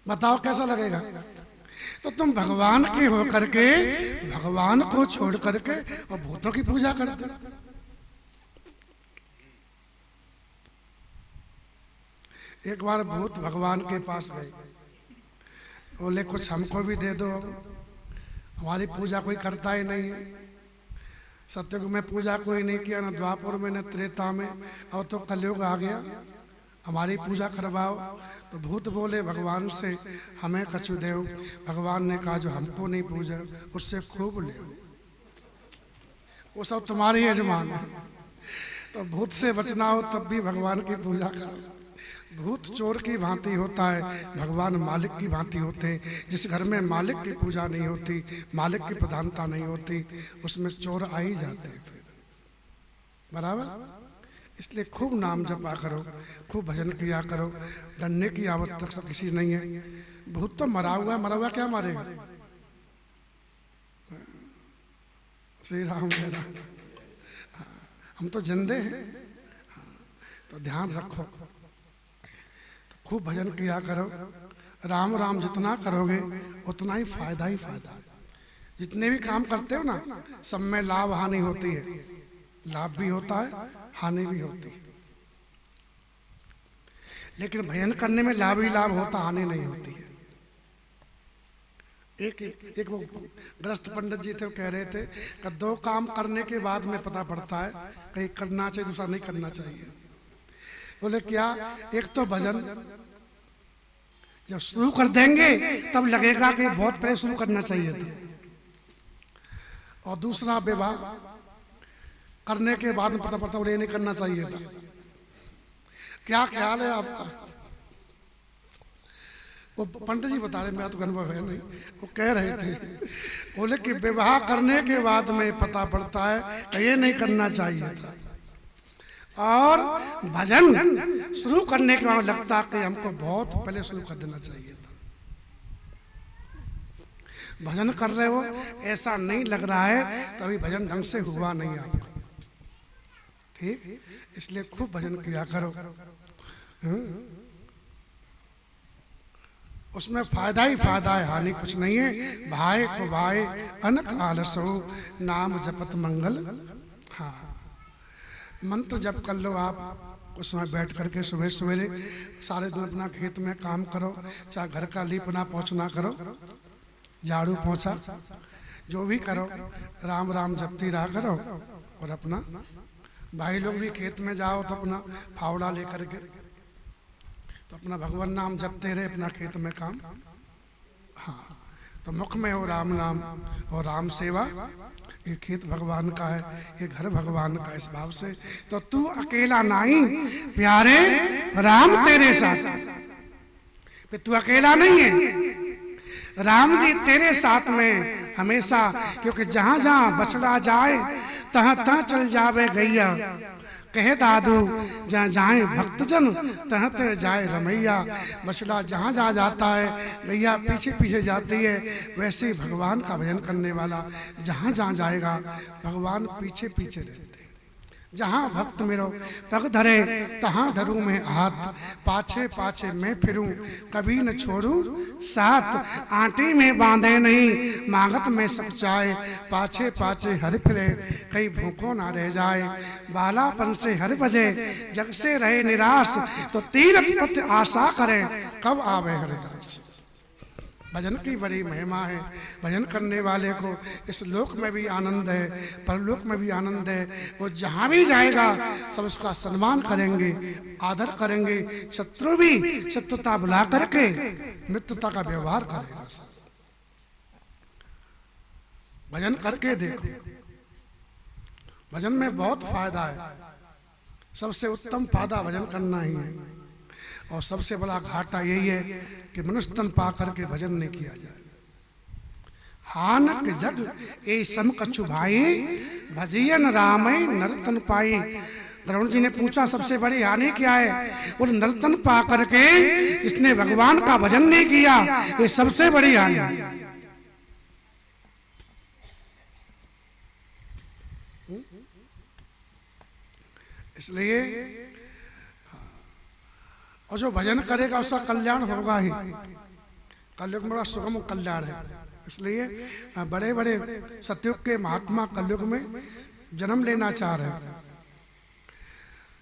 बताओ कैसा लगेगा? तो तुम भगवान के होकर के भगवान को छोड़ करके और भूतों की पूजा करते। एक बार भूत भगवान के पास गए, बोले कुछ हमको भी दे दो, हमारी पूजा कोई करता ही नहीं है। सत्युग में पूजा कोई नहीं किया, न द्वापर में न त्रेता में, और तो कलयुग आ गया, हमारी पूजा करवाओ। तो भूत बोले भगवान से हमें कछु देव। भगवान ने कहा जो हमको नहीं पूजा उससे खूब ले, वो सब तुम्हारे यजमान है। तो भूत से बचना हो तब भी भगवान की पूजा करो। भूत चोर की भांति होता है, भगवान मालिक की भांति होते हैं। जिस घर में मालिक की पूजा नहीं होती, मालिक की प्रधानता नहीं होती, उसमें चोर आ ही जाते हैं फिर। बराबर। इसलिए खूब नाम जपा करो, खूब भजन किया करो। डरने की आवश्यकता किसी नहीं है। भूत तो मरा हुआ क्या मारेगा? श्री राम जय राम। हम तो जिंदे हैं। तो ध्यान रखो, खूब भजन किया करो। राम राम जितना करोगे उतना ही फायदा है। जितने भी काम करते हो ना, सब में लाभ हानि होती है। लाभ भी होता है, हानि भी होती है। लेकिन भजन करने में लाभ ही लाभ होता, हानि नहीं होती है। एक वो ग्रस्त पंडित जी थे, वो कह रहे थे कि 2 काम करने के बाद में पता पड़ता है कहीं करना चाहिए, दूसरा नहीं करना चाहिए। बोले क्या? एक तो भजन जब शुरू कर देंगे तब लगेगा कि बहुत पहले शुरू करना चाहिए था, और दूसरा विवाह करने के बाद में पता पड़ता ये नहीं करना चाहिए था। क्या ख्याल है आपका? वो पंडित जी बता रहे, मैं तो अनुभव है नहीं, वो कह रहे थे, बोले कि विवाह करने के बाद में पता पड़ता है कि ये नहीं करना चाहिए था, और भजन शुरू करने के बाद लगता कि हमको बहुत पहले शुरू कर देना चाहिए था। भजन कर रहे हो, ऐसा नहीं लग रहा है तो अभी भजन ढंग से हुआ नहीं आपका। ठीक, इसलिए खूब भजन किया करो। उसमें फायदा ही फायदा है, हानि कुछ नहीं है। भाई को भाई अनक आलसो नाम जपत मंगल। हाँ, मंत्र जप कर लो आप उस समय बैठ करके। सुबह सवेरे सारे दिन अपना खेत में काम करो, चाहे घर का लीपना पोछना करो, झाड़ू पोछा, जो भी करो राम राम जपती रहा करो। और अपना भाई लोग भी खेत में जाओ तो अपना फावड़ा लेकर के तो अपना भगवान नाम जपते रहे, अपना खेत में काम। हाँ, तो मुख में हो राम नाम और राम सेवा। ये खेत भगवान का है, ये घर भगवान का। इस भाव से तो तू अकेला नहीं प्यारे, राम तेरे साथ। तू अकेला नहीं है, राम जी तेरे साथ में हमेशा। क्योंकि जहां जहां बछड़ा जाए तहां तहां चल जावे गैया। कहे दादू जहाँ जाए भक्तजन तहाँ तह जाए रमैया। बछड़ा जहाँ जहाँ जाता है गैया पीछे पीछे जाती है। वैसे ही भगवान का भजन करने वाला जहाँ जहाँ जाएगा भगवान पीछे पीछे रहते हैं। जहाँ भक्त मेरो पग धरे तहाँ धरूं मैं हाथ। पाछे पाछे मैं फिरूं कभी न छोड़ूं साथ। आंटी में बांधे नहीं मांगत में सच्चाए। पाछे पाछे हर फिरे कहीं भूखों ना रह जाए। बालापन से हर बजे जग से रहे निराश। तो तीरथ पथ आशा करे कब आवे हरिदास। भजन की बड़ी महिमा है। भजन करने वाले को इस लोक में भी आनंद है, परलोक में भी आनंद है। वो जहाँ भी जाएगा सब उसका सम्मान करेंगे, आदर करेंगे। शत्रु भी शत्रुता बुला करके मित्रता का व्यवहार करेगा। भजन करके देखो, भजन में बहुत फायदा है। सबसे उत्तम फायदा भजन करना ही है। और सबसे बड़ा घाटा यही है कि मनुष्य तन पा करके भजन नहीं किया जाए। हानक जग ए सम कछु भाई भजियन रामय नरतन पाई। द्रोण जी ने पूछा सबसे बड़ी हानि क्या है? और नरतन पा करके इसने भगवान का भजन नहीं किया, ये सबसे बड़ी हानि है। इसलिए और जो भजन करेगा उसका कल्याण होगा ही। कलयुग में बड़ा सुगम कल्याण है। इसलिए बड़े बड़े सतयुग के महात्मा कलयुग में जन्म लेना चाह रहे हैं।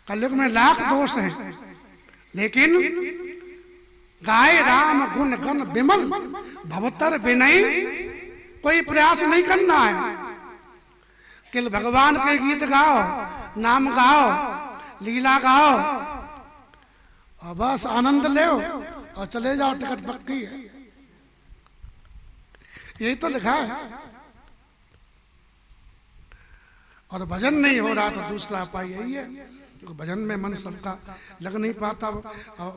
कलयुग में लाख दोष हैं, लेकिन गाय राम गुण गण विमल भवतर विनय कोई प्रयास नहीं करना है। केवल भगवान के गीत गाओ, नाम गाओ, लीला गाओ और बस आनंद ले और चले जाओ, टिकट पक्की है। यही तो लिखा है। और भजन नहीं हो रहा तो दूसरा उपाय यही है, क्योंकि भजन में मन सबका लग नहीं पाता।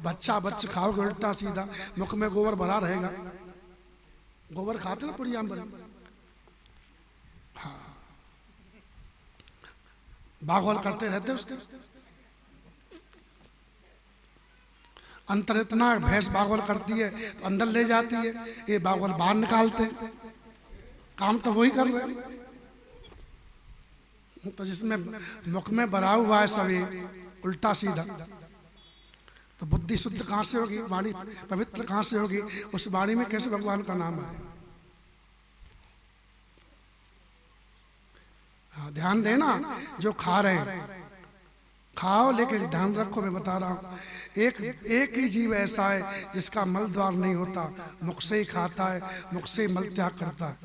बच्चा बच्चे खाओगे उल्टा सीधा, मुख में गोबर भरा रहेगा। गोबर खाते ना पुड़िया में। हाँ, बागोल करते रहते उसके। अंतर इतना भैंस बागोल करती है तो अंदर ले जाती है, ये बागोल बाहर निकालते। काम तो वही कर रहे हैं। तो जिसमें मुख में भरा हुआ है सभी उल्टा सीधा, तो बुद्धि शुद्ध कहाँ से होगी? वाणी पवित्र कहाँ से होगी? उस वाणी में कैसे भगवान का नाम आएगा? हाँ, ध्यान देना। जो खा रहे हैं खाओ, लेकिन ध्यान रखो, मैं बता रहा हूँ एक ही जीव ऐसा है जिसका मल द्वार नहीं होता, मुख से ही खाता है, मुख से मल त्याग करता है,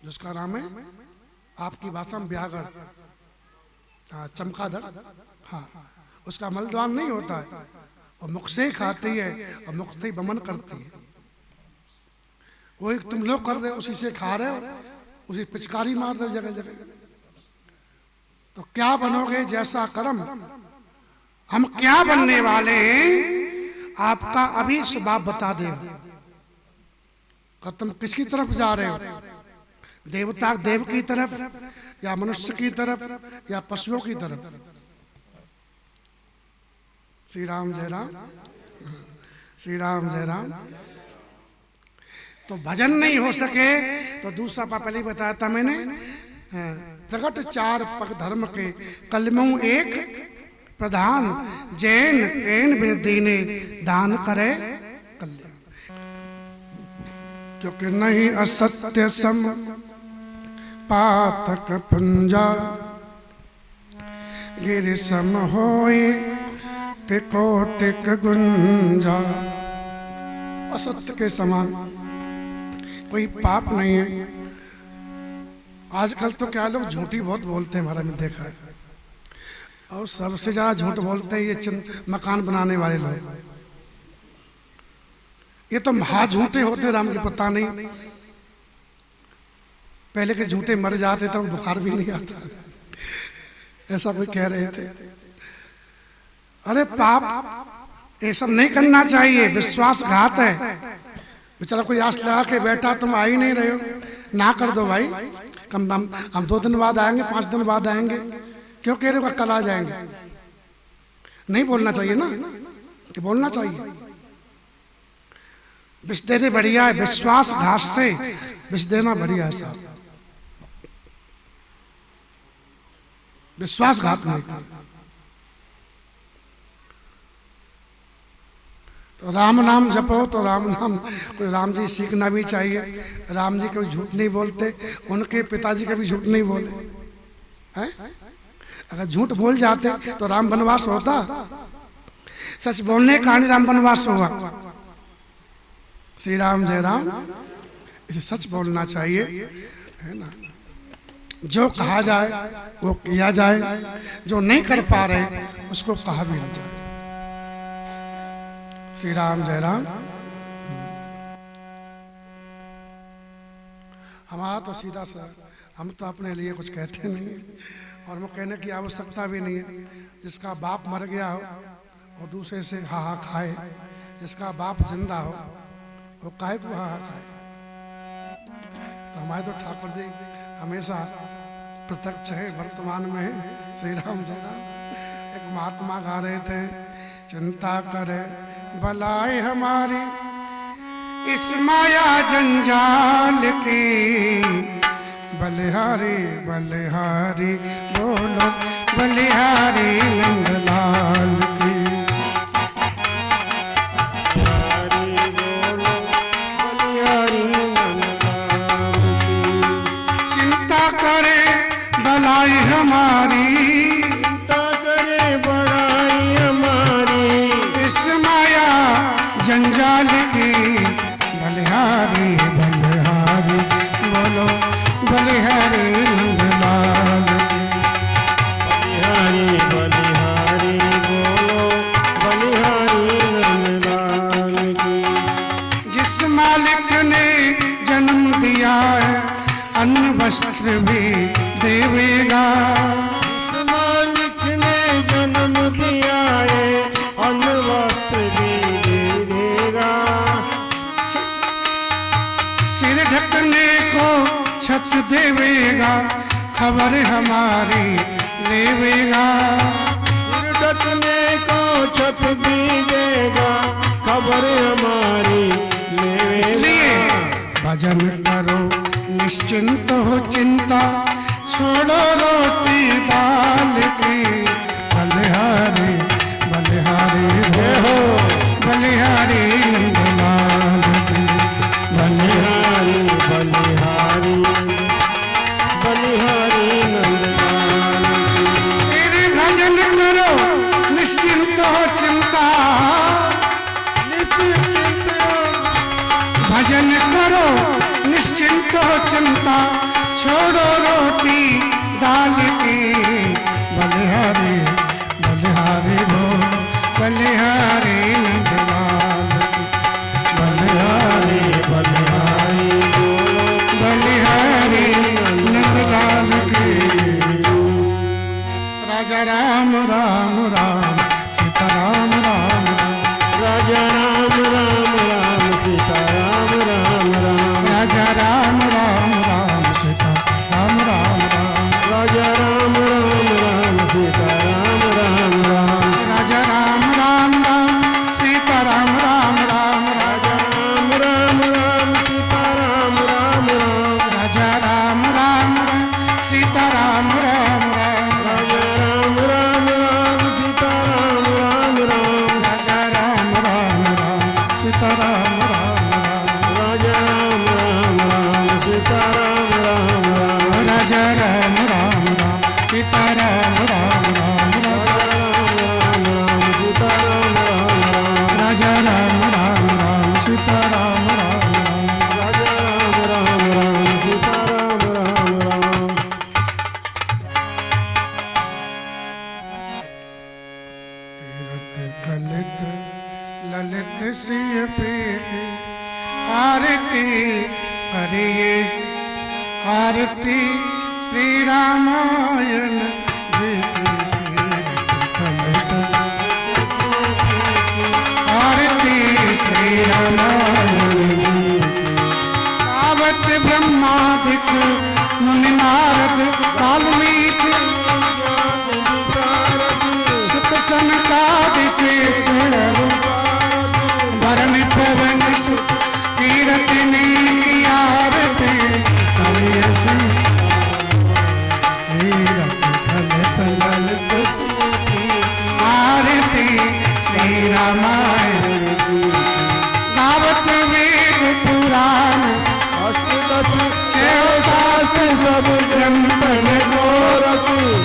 जिसका नाम है आपकी भाषा में व्याघ्र, चमगादड़। हाँ, उसका मल द्वार नहीं होता है और मुख से ही खाती है और मुख से ही बमन करती है। वही तुम लोग कर रहे हो, उसी से खा रहे हो, उसी पिचकारी मार रहे हो जगह जगह। तो क्या बनोगे? जैसा कर्म। हम क्या बनने वाले हैं आपका अभी स्वभाव बता देगा। और तुम किसकी तरफ जा रहे हो? देवता देव की तरफ या मनुष्य की तरफ या पशुओं की तरफ? श्री राम जय राम, श्री राम जय राम। तो भजन नहीं हो सके तो दूसरा पहले ही बताया था मैंने, प्रगट चार पग धर्म के कलमऊ एक प्रधान। जैन कैन बिन दीने दान करे कल्याण। क्योंकि नहीं असत्य सम पातक पुंजा। गिर सम होए टिकोटिक गुंजा। असत्य के समान कोई पाप नहीं है। आजकल तो क्या लोग झूठी बहुत बोलते हैं, महाराज ने देखा है। और सबसे ज्यादा झूठ बोलते हैं ये मकान बनाने वाले लोग। ये तो महा झूठे होते राम की, पता नहीं पहले के झूठे मर जाते तो बुखार भी नहीं आता, ऐसा कोई कह रहे थे। अरे पाप ये सब नहीं करना चाहिए, विश्वासघात है। बेचारा कोई आस लगा के बैठा, तुम आ ही नहीं रहे हो, ना कर दो भाई। हम 2 दिन बाद आएंगे, 5 दिन बाद आएंगे, क्यों कह रहे हो कल आ जाएंगे? नहीं बोलना चाहिए ना, कि बोलना चाहिए। विष देना बढ़िया है, विश्वासघात से विष देना बढ़िया है साहब। विश्वासघात नहीं कर। तो राम नाम जपो, तो राम नाम कोई राम जी सीखना भी चाहिए। राम जी कभी झूठ नहीं बोलते, उनके पिताजी कभी झूठ नहीं बोले हैं। अगर झूठ बोल जाते तो राम वनवास होता? सच बोलने का नहीं राम वनवास हुआ। श्री राम जय राम। इसे सच बोलना चाहिए, है ना। जो कहा जाए वो किया जाए, जो नहीं कर पा रहे उसको कहा भी नहीं जाए। श्री राम जय राम। हमारा तो सीधा सा, हम तो अपने लिए कुछ कहते नहीं और वो कहने की आवश्यकता भी नहीं है। जिसका बाप मर गया हो और दूसरे से हा हा खाए, जिसका बाप जिंदा हो वो काहे को हा हा खाए। तो हमारे तो ठाकुर जी हमेशा प्रत्यक्ष है, वर्तमान में है। श्री राम जय राम। एक महात्मा गा रहे थे, चिंता करे भलाई हमारी इस माया जंजाल की, बलिहारी बलिहारी बोलो बलिहारी नंदलाल की। चिंता करे भलाई हमारी, चिंता करे बड़ाई हमारी इस माया जंजाल की, बलिहारी बलिहारी बोलो बलिहारी नंदलाल बलिहारी बलिहारी बोलो बलिहारी नंदलाल की। जिस मालिक ने जन्म दिया है अन्न वस्त्र भी देवेगा, जिस मालिक ने जन्म दिया है अन्न वस्त्र भी दे देगा। सिर ढकने को छत देवेगा, खबर हमारी लेवेगा। सिर ढकने को छत भी देगा, खबर हमारी इसलिए लेवेगा। भजन करो निश्चिंत हो चिंता, छोड़ो रोटी दाल की, बलिहारी बलिहारी जय हो बलिहारी नंदलाल की, बलिहारी बलिहारी बलिहारी नंदलाल की। तेरे भजन करो निश्चिंत हो चिंता, निश्चिंत भजन करो निश्चिंत हो चिंता, छोड़ो रोटी दाल की, बलिहारी बलिहारी भो बलिहारी नंदलाल की, बलिहारी बलिहारी बोलो बलिहारी नंदलाल की। राजा राम राम राम सीता राम राम राम, राजा राम राम राम सीता राम राम राम। राजा राम राम राम सीता राम राम राम, राजा राम राम राम सीता राम राम राम। राजा राम राम राम सीता राम राम राम, राजा राम राम राम सीता राम राम राम। राजा राम राम राम सीता राम राम राम, राजा राम राम राम सीता राम राम राम। राजा राम राम राम सीता राम राम राम, राजा राम राम राम सीता राम राम राम। राजा राम राम राम सीता राम राम राम, राजा राम राम राम सीता राम राम राम। राजा राम राम राम सीता राम राम राम, राजा राम सिय पे आरती करिए आरती श्री रामायण जी की आरती श्री रामायण तावत ब्रह्मादिक मुनि नारद वाल्मीकि सुत सनकादि शेष भरन पवन कीरतनी की आरती हरियसी आरती श्री रामायण गावत वेद पुराण शास्त्र सब ग्रंथ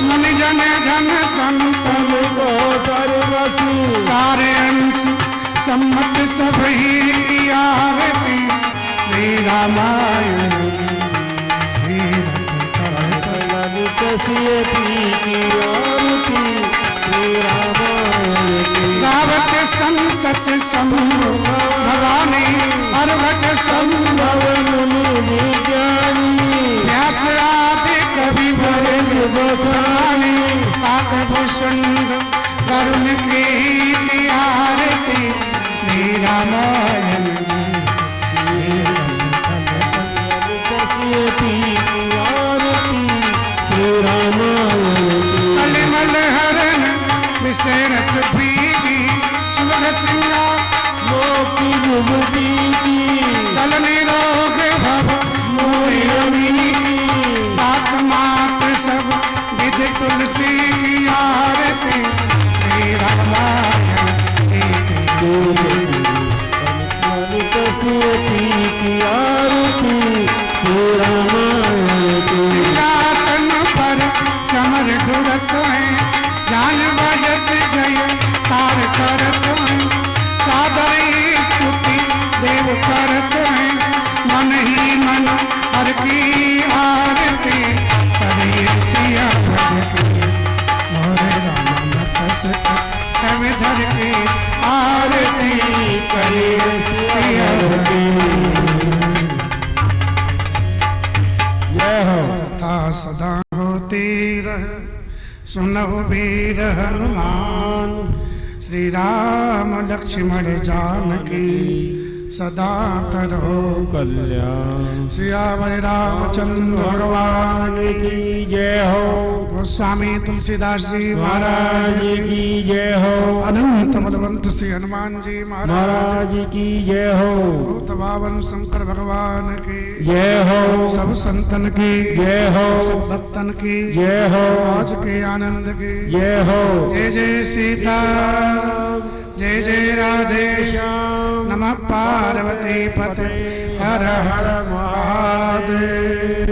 मुनि जन धन संतन को सर्वसु सारे अंश सम्मत सभी की आरती श्री रामायण गावत संतत संभव भवानी अर्वट संभव व्यास आदि कवि बरज बखानी काकभूषण करुण की आरती श्री रामायण कलिमल हरण विषय रस पीगी सुलभ सिंगा लोकी जुबदीगी कल निरोग भव मोहिनी पाक मात्र सब विध तुलसी की आरती श्री रामायण की आरती श्री रामायण आसन पर समर दुरत है जान बजत जय तार करत है सादर स्तुति देव करत है मन ही मन हर की आरती करिए सिया मोरे राम नरस सब धर की आरती करिए सिया कथा सदा होती रह सुनो वीर हनुमान श्री राम लक्ष्मण जानकी सदा करो कल्याण। सियावर रामचंद्र भगवान की जय हो। गोस्वामी तुलसीदास जी महाराज की जय हो। अनंत बलवंत श्री हनुमान जी महाराज की जय हो। भूत बावन शंकर भगवान की जय हो। सब संतन की जय हो। सब भक्तन की जय हो। आज के आनंद की जय हो। जय जय सीता जय जय राधे श्याम नमः पार्वती पते हर हर महादेव।